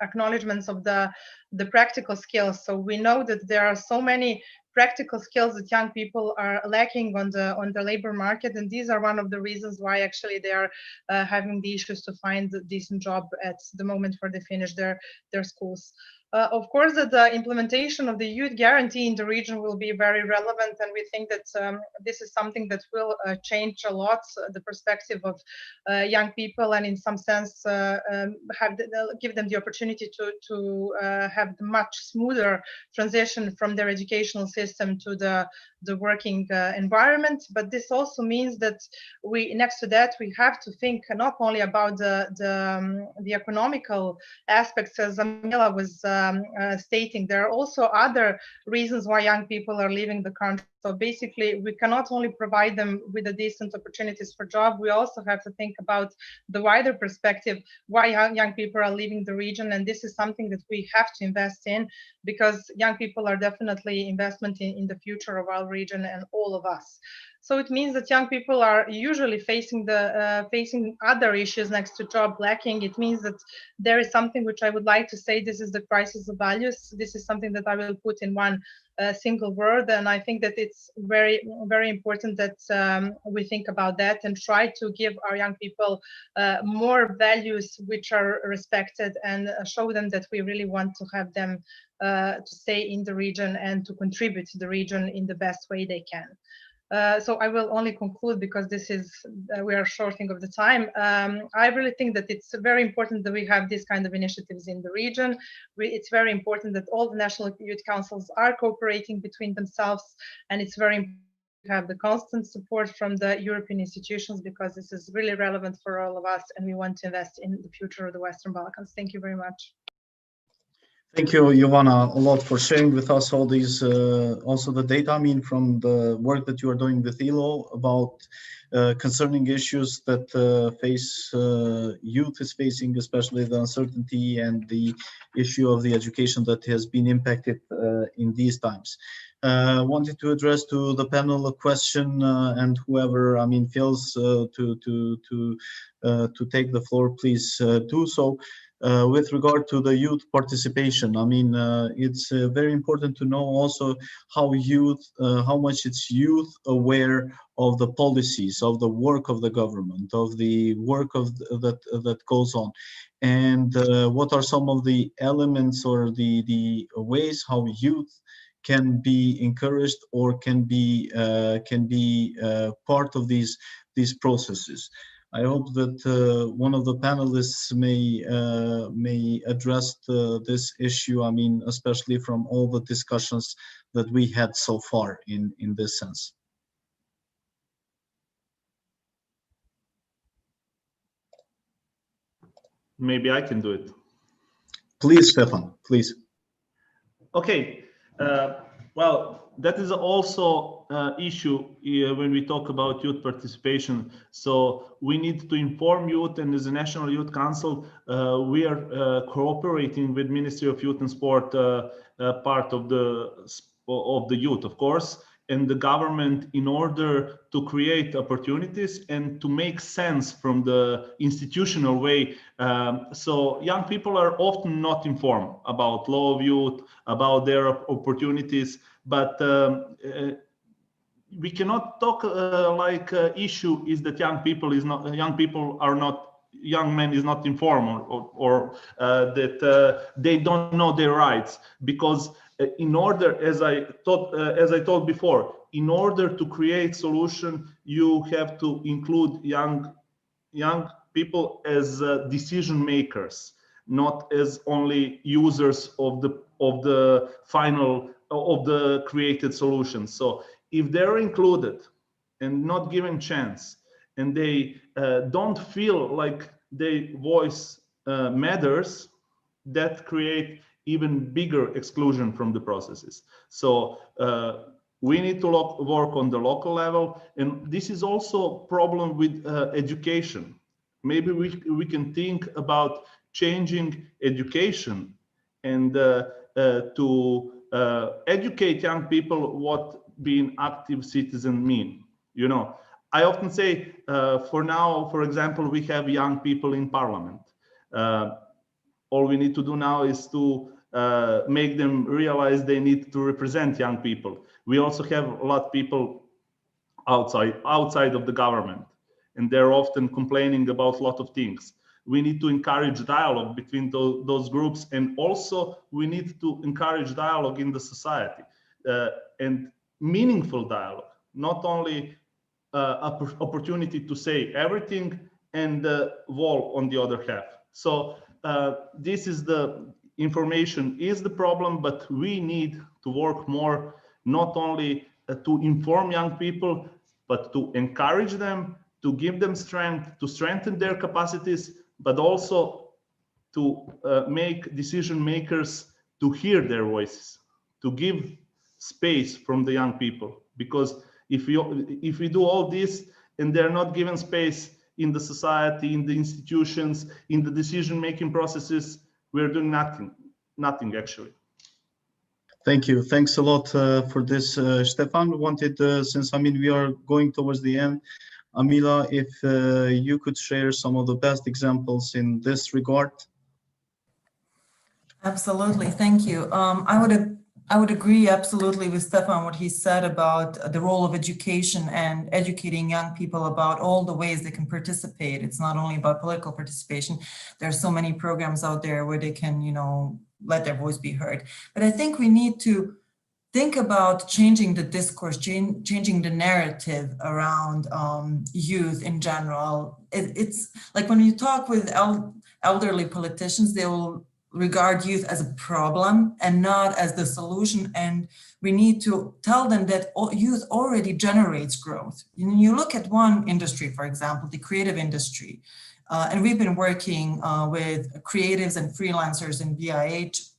acknowledgements of the practical skills. So we know that there are so many practical skills that young people are lacking on the labor market, and these are one of the reasons why actually they are having the issues to find a decent job at the moment where they finish their schools. Of course, the implementation of the youth guarantee in the region will be very relevant, and we think that this is something that will change a lot the perspective of young people, and in some sense give them the opportunity to have the much smoother transition from their educational system to the working environment. But this also means that next to that, we have to think not only about the economical aspects, as Amila was stating. There are also other reasons why young people are leaving the country. So basically, we cannot only provide them with the decent opportunities for job, we also have to think about the wider perspective, why young people are leaving the region. And this is something that we have to invest in, because young people are definitely investment in the future of our region and all of us. So it means that young people are usually facing other issues next to job lacking. It means that there is something which I would like to say, this is the crisis of values. This is something that I will put in one single word, and I think that it's very, very important that we think about that and try to give our young people more values which are respected, and show them that we really want to have them to stay in the region and to contribute to the region in the best way they can. So I will only conclude because this is we are shorting of the time. I really think that it's very important that we have these kind of initiatives in the region. It's very important that all the national youth councils are cooperating between themselves, and it's very important to have the constant support from the European institutions, because this is really relevant for all of us, and we want to invest in the future of the Western Balkans. Thank you very much. Thank you, Jovana, a lot for sharing with us all these, also the data, I mean, from the work that you are doing with ILO about concerning issues that youth is facing, especially the uncertainty and the issue of the education that has been impacted in these times. Wanted to address to the panel a question, and whoever, I mean, feels to take the floor, please do so. With regard to the youth participation, I mean, it's very important to know also how much it's youth aware of the policies, of the work of the government, of the work that goes on, and what are some of the elements or the ways how youth can be encouraged or can be part of these processes. I hope that one of the panelists may address this issue, I mean, especially from all the discussions that we had so far in this sense. Maybe I can do it. Please, Stefan, please. Okay. Well, that is also an issue when we talk about youth participation. So we need to inform youth, and as a National Youth Council, we are cooperating with Ministry of Youth and Sport, part of the youth, of course, and the government, in order to create opportunities and to make sense from the institutional way. So young people are often not informed about law of youth, about their opportunities, but we cannot talk like issue is that young men is not informed, or that they don't know their rights, because in order, as I told before, in order to create solution, you have to include young people as decision makers, not as only users of the final of the created solutions. So if they're included and not given chance, and they don't feel like their voice matters, that create even bigger exclusion from the processes. So we need to work on the local level, and this is also a problem with education. Maybe we can think about changing education and to educate young people what being active citizen mean. You know, I often say, for now, for example, we have young people in Parliament. All we need to do now is to make them realize they need to represent young people. We also have a lot of people outside of the government, and they're often complaining about a lot of things. We need to encourage dialogue between those groups, and also we need to encourage dialogue in the society, and meaningful dialogue, not only opportunity to say everything and the wall on the other half. So this is the information is the problem, but we need to work more, not only to inform young people, but to encourage them, to give them strength, to strengthen their capacities, but also to make decision makers to hear their voices, to give space from the young people. Because if we do all this and they're not given space in the society, in the institutions, in the decision-making processes, we're doing nothing actually. Thank you. Thanks a lot for this, Stefan. Wanted, since we are going towards the end, Amila, if you could share some of the best examples in this regard. Absolutely, thank you. I would agree absolutely with Stefan what he said about the role of education and educating young people about all the ways they can participate. It's not only about political participation. There are so many programs out there where they can, let their voice be heard. But I think we need to think about changing the discourse, changing the narrative around youth in general. It's like when you talk with elderly politicians, they will regard youth as a problem and not as the solution. And we need to tell them that youth already generates growth. You look at one industry, for example, the creative industry, and we've been working with creatives and freelancers in BIH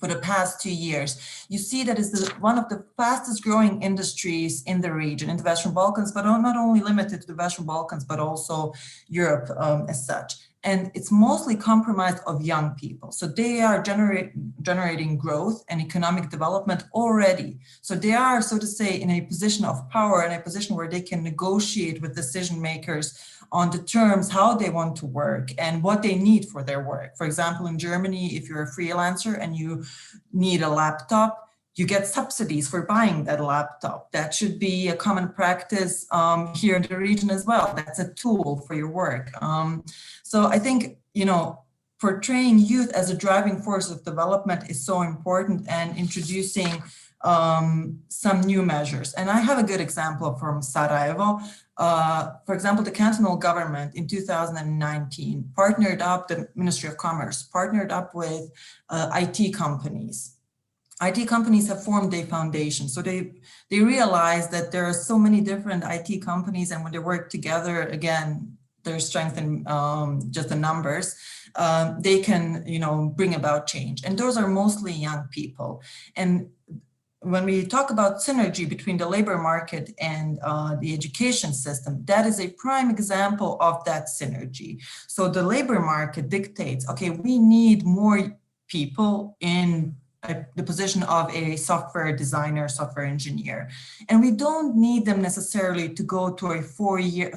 for the past 2 years. You see that is one of the fastest growing industries in the region, in the Western Balkans, but not only limited to the Western Balkans, but also Europe as such. And it's mostly comprised of young people. So they are generating growth and economic development already. So they are, so to say, in a position of power, in a position where they can negotiate with decision makers on the terms, how they want to work and what they need for their work. For example, in Germany, if you're a freelancer and you need a laptop, you get subsidies for buying that laptop. That should be a common practice here in the region as well. That's a tool for your work. So I think, portraying youth as a driving force of development is so important, and introducing some new measures. And I have a good example from Sarajevo. For example, the cantonal government in 2019 partnered up, the Ministry of Commerce, partnered up with IT companies. IT companies have formed a foundation. So they realize that there are so many different IT companies, and when they work together, again, their strength in just the numbers, they can, bring about change. And those are mostly young people. And when we talk about synergy between the labor market and the education system, that is a prime example of that synergy. So the labor market dictates, okay, we need more people in the position of a software designer, software engineer. And we don't need them necessarily to go to a 4-year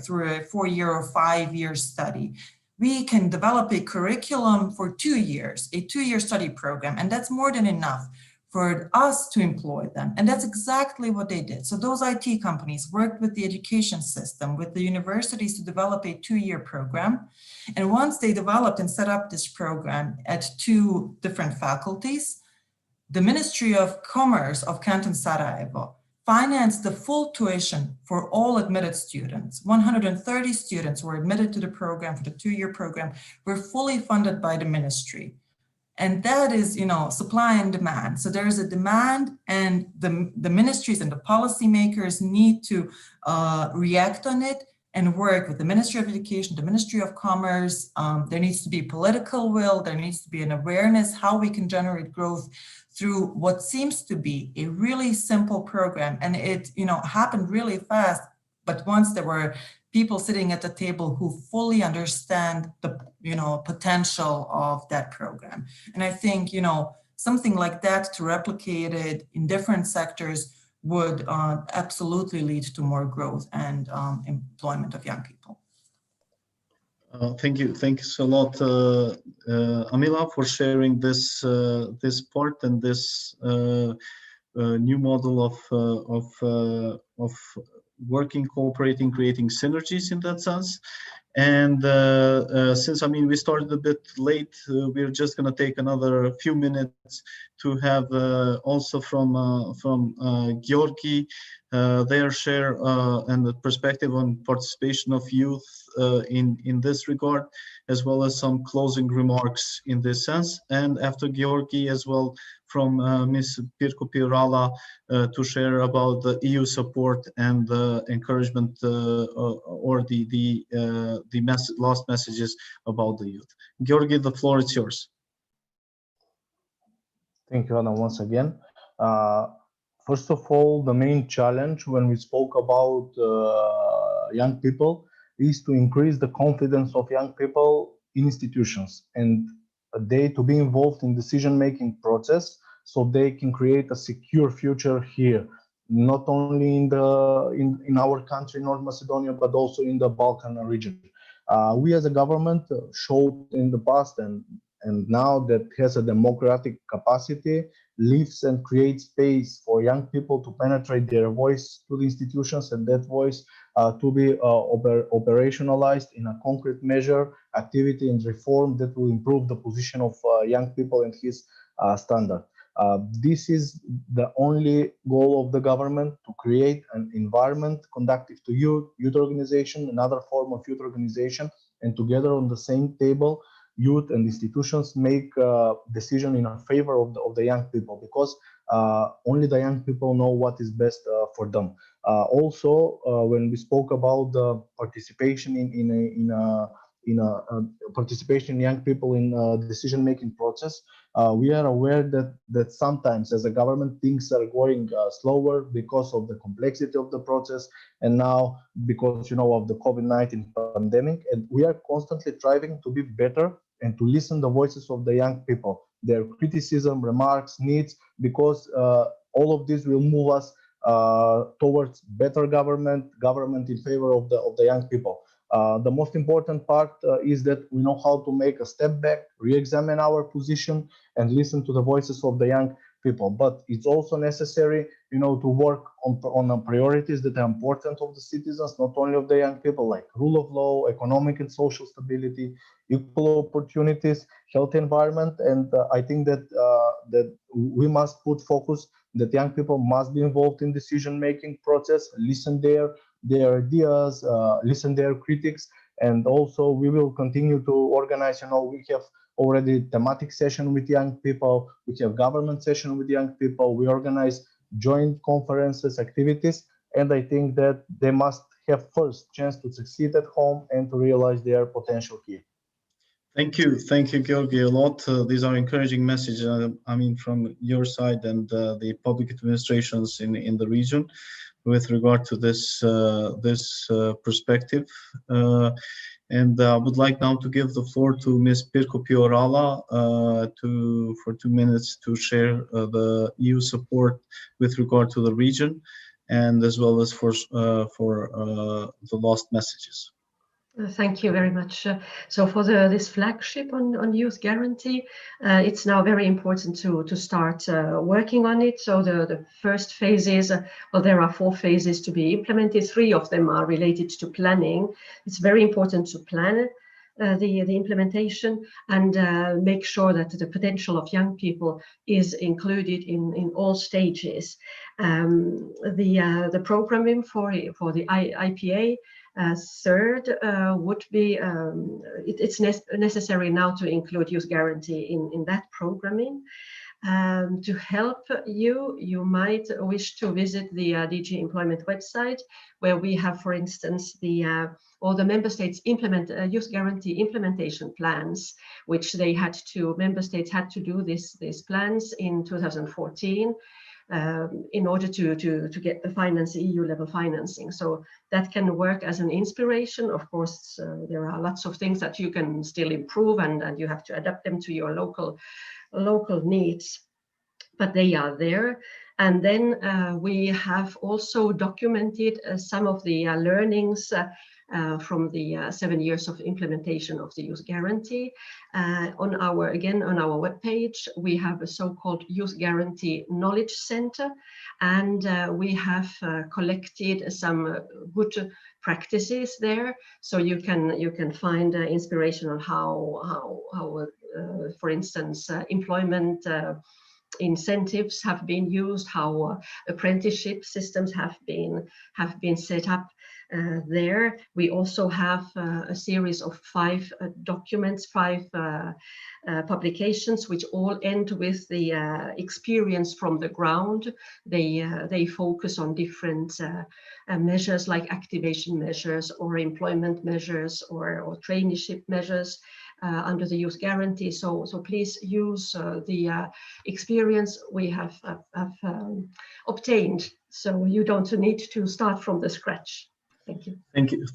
or 5-year study. We can develop a curriculum for 2 years, a 2-year study program, and that's more than enough for us to employ them. And that's exactly what they did. So those IT companies worked with the education system, with the universities to develop a 2-year program. And once they developed and set up this program at 2 different faculties, the Ministry of Commerce of Canton Sarajevo financed the full tuition for all admitted students. 130 students were admitted to the program, for the 2-year program, were fully funded by the ministry. And that is, supply and demand. So there is a demand, and the ministries and the policymakers need to react on it and work with the Ministry of Education, the Ministry of Commerce. There needs to be political will, there needs to be an awareness how we can generate growth through what seems to be a really simple program. And it, happened really fast, but once there were people sitting at the table who fully understand the, potential of that program. And I think, something like that, to replicate it in different sectors, would absolutely lead to more growth and employment of young people. Thank you. Thanks a lot, Amila, for sharing this this part and this new model of working, cooperating, creating synergies in that sense. And since we started a bit late, we're just going to take another few minutes to have also from Georgi their share and the perspective on participation of youth in this regard, as well as some closing remarks in this sense. And after Georgi as well, from Ms. Pirko Pirala to share about the EU support and the encouragement or the last messages about the youth. Georgi, the floor is yours. Thank you, Adam, once again. First of all, the main challenge when we spoke about young people is to increase the confidence of young people in institutions, and they to be involved in decision-making process so they can create a secure future here, not only in our country, North Macedonia, but also in the Balkan region. We as a government showed in the past and now that has a democratic capacity, lives and creates space for young people to penetrate their voice to the institutions, and that voice to be operationalized in a concrete measure, activity and reform that will improve the position of young people and his standard. This is the only goal of the government, to create an environment conducive to youth organization, another form of youth organization, and together on the same table, youth and institutions make a decision in favor of the young people, because only the young people know what is best for them. Also, when we spoke about the participation participation in young people in decision-making process, we are aware that sometimes as a government things are going slower because of the complexity of the process, and now because of the COVID-19 pandemic, and we are constantly striving to be better and to listen the voices of the young people, their criticism, remarks, needs, because all of this will move us towards better government in favor of the young people. The most important part is that we know how to make a step back, re-examine our position, and listen to the voices of the young people. But it's also necessary, to work on the priorities that are important of the citizens, not only of the young people, like rule of law, economic and social stability, equal opportunities, healthy environment. And I think that we must put focus that young people must be involved in decision-making process, listen their ideas, listen their critics, and also we will continue to organize. We have already thematic session with young people, we have government session with young people, we organize joint conferences, activities, and I think that they must have first chance to succeed at home and to realize their potential here. Thank you, Georgi, a lot. These are encouraging messages, from your side and the public administrations in the region with regard to this perspective. And I would like now to give the floor to Ms. Pirko Piorala for 2 minutes to share the EU support with regard to the region, and as well as for the last messages. Thank you very much. So for this flagship on youth guarantee, it's now very important to start working on it. So the first phase is, there are 4 phases to be implemented. 3 of them are related to planning. It's very important to plan the implementation and make sure that the potential of young people is included in all stages. The programming for the IPA third would be, it's necessary now to include youth guarantee in that programming. To help you might wish to visit the DG Employment website, where we have, for instance, all the member states implement youth guarantee implementation plans, which member states had to do these plans in 2014. In order to get the EU level financing. So that can work as an inspiration. Of course, there are lots of things that you can still improve, and you have to adapt them to your local needs, but they are there. And then we have also documented some of the learnings from the 7 years of implementation of the youth guarantee. On our webpage, we have a so-called Youth Guarantee Knowledge Center, and we have collected some good practices there. So you can find inspiration on how for instance, employment incentives have been used, how apprenticeship systems have been set up. There we also have a series of 5 documents, 5 publications, which all end with the experience from the ground. They focus on different measures like activation measures or employment measures or traineeship measures under the youth guarantee. So please use the experience we have obtained, so you don't need to start from the scratch. Thank you. Thank you.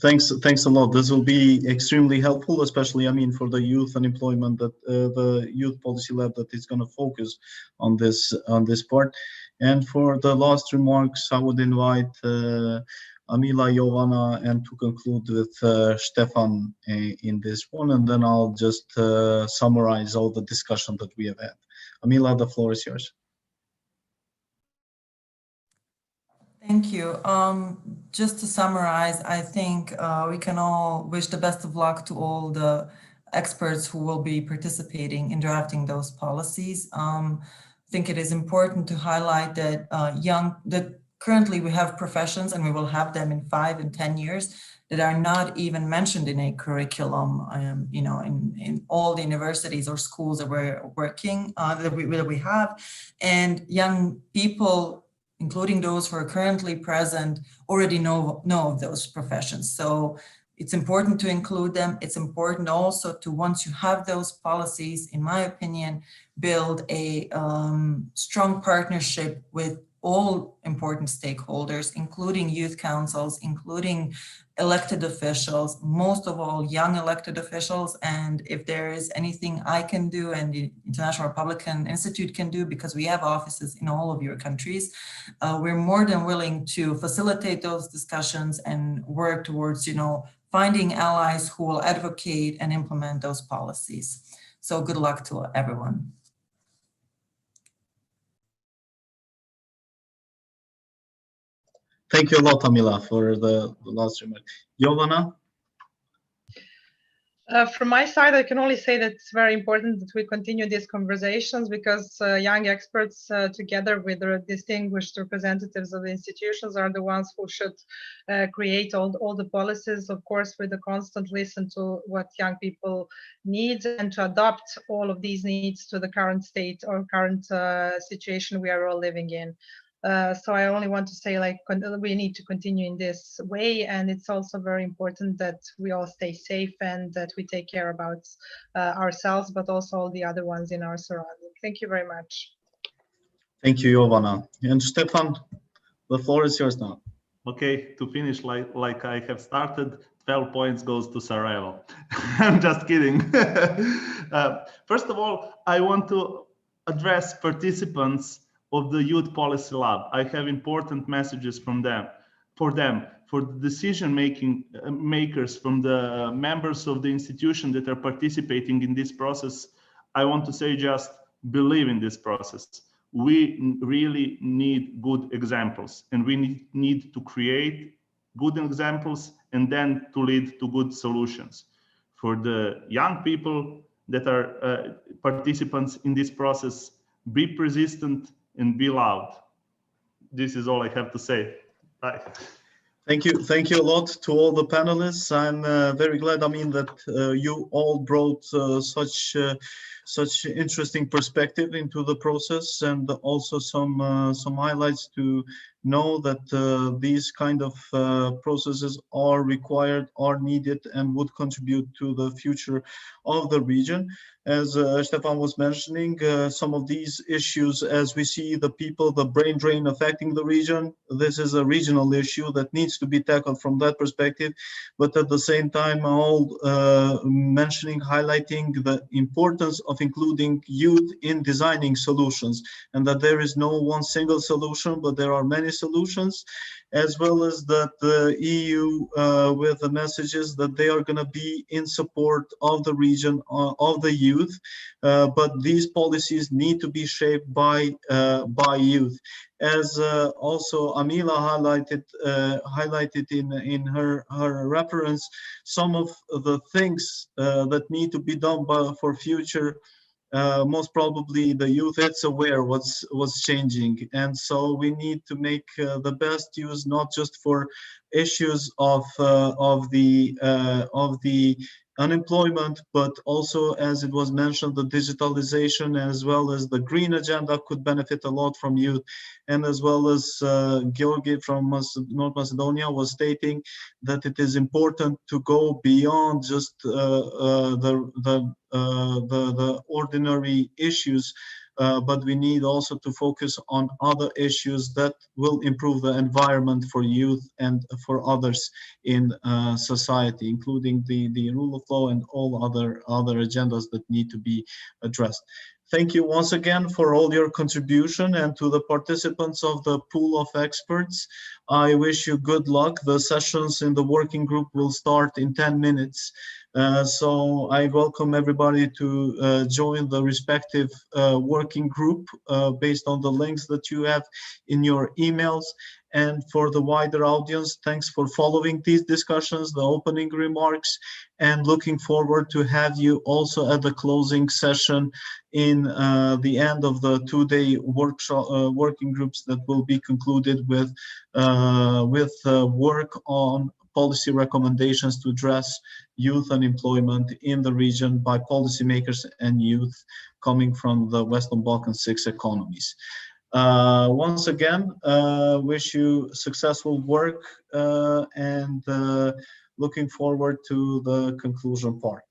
Thanks a lot. This will be extremely helpful, especially, I mean, for the youth unemployment, that the Youth Policy Lab that is going to focus on this part. And for the last remarks, I would invite Amila, Jovana, and to conclude with Stefan in this one, and then I'll just summarize all the discussion that we have had. Amila, the floor is yours. Thank you. Just to summarize, I think we can all wish the best of luck to all the experts who will be participating in drafting those policies. I think it is important to highlight that currently we have professions, and we will have them in 5 and 10 years, that are not even mentioned in a curriculum, you know, in all the universities or schools that we're working, that we have. And young people, including those who are currently present, already know of those professions. So it's important to include them. It's important also to, once you have those policies, in my opinion, build a strong partnership with all important stakeholders, including youth councils, including elected officials, most of all young elected officials. And if there is anything I can do and the International Republican Institute can do, because we have offices in all of your countries, we're more than willing to facilitate those discussions and work towards, you know, finding allies who will advocate and implement those policies. So good luck to everyone. Thank you a lot, Amila, for the last remark. Jovana? From my side, I can only say that it's very important that we continue these conversations, because young experts, together with the distinguished representatives of the institutions, are the ones who should create all the policies, of course, with the constant listen to what young people need and to adapt all of these needs to the current state or current situation we are all living in. So I only want to say, like, we need to continue in this way, and it's also very important that we all stay safe and that we take care about ourselves, but also all the other ones in our surrounding. Thank you very much. Thank you, Jovana. And Stefan, the floor is yours now. Okay, to finish like I have started, 12 points goes to Sarajevo. I'm just kidding. First of all, I want to address participants of the Youth Policy Lab. I have important messages from them, for the decision makers, from the members of the institution that are participating in this process. I want to say, just believe in this process. We really need good examples, and we need to create good examples and then to lead to good solutions. For the young people that are participants in this process, be persistent and be loud. This is all I have to say. Bye. Thank you a lot to all the panelists. I'm very glad, I mean, that you all brought such interesting perspective into the process, and also some highlights to know that these kind of processes are required, are needed, and would contribute to the future of the region. As Stefan was mentioning, some of these issues, as we see the people, the brain drain affecting the region, this is a regional issue that needs to be tackled from that perspective. But at the same time, all highlighting the importance of including youth in designing solutions, and that there is no one single solution, but there are many solutions, as well as that the EU with the messages that they are going to be in support of the region, of the youth, but these policies need to be shaped by youth. As also Amila highlighted in her reference, some of the things that need to be done for future. Most probably the youth is aware what's changing, and so we need to make the best use, not just for issues of the unemployment, but also, as it was mentioned, the digitalization, as well as the green agenda could benefit a lot from youth. And as well as Georgi from North Macedonia was stating, that it is important to go beyond just the ordinary issues but we need also to focus on other issues that will improve the environment for youth and for others in society, including the rule of law and all other agendas that need to be addressed. Thank you once again for all your contribution, and to the participants of the pool of experts, I wish you good luck. The sessions in the working group will start in 10 minutes. So I welcome everybody to join the respective working group based on the links that you have in your emails. And for the wider audience, thanks for following these discussions, the opening remarks, and looking forward to have you also at the closing session in the end of the two-day workshop working groups that will be concluded with work on policy recommendations to address youth unemployment in the region by policymakers and youth coming from the Western Balkans 6 economies. Once again, wish you successful work and looking forward to the conclusion part.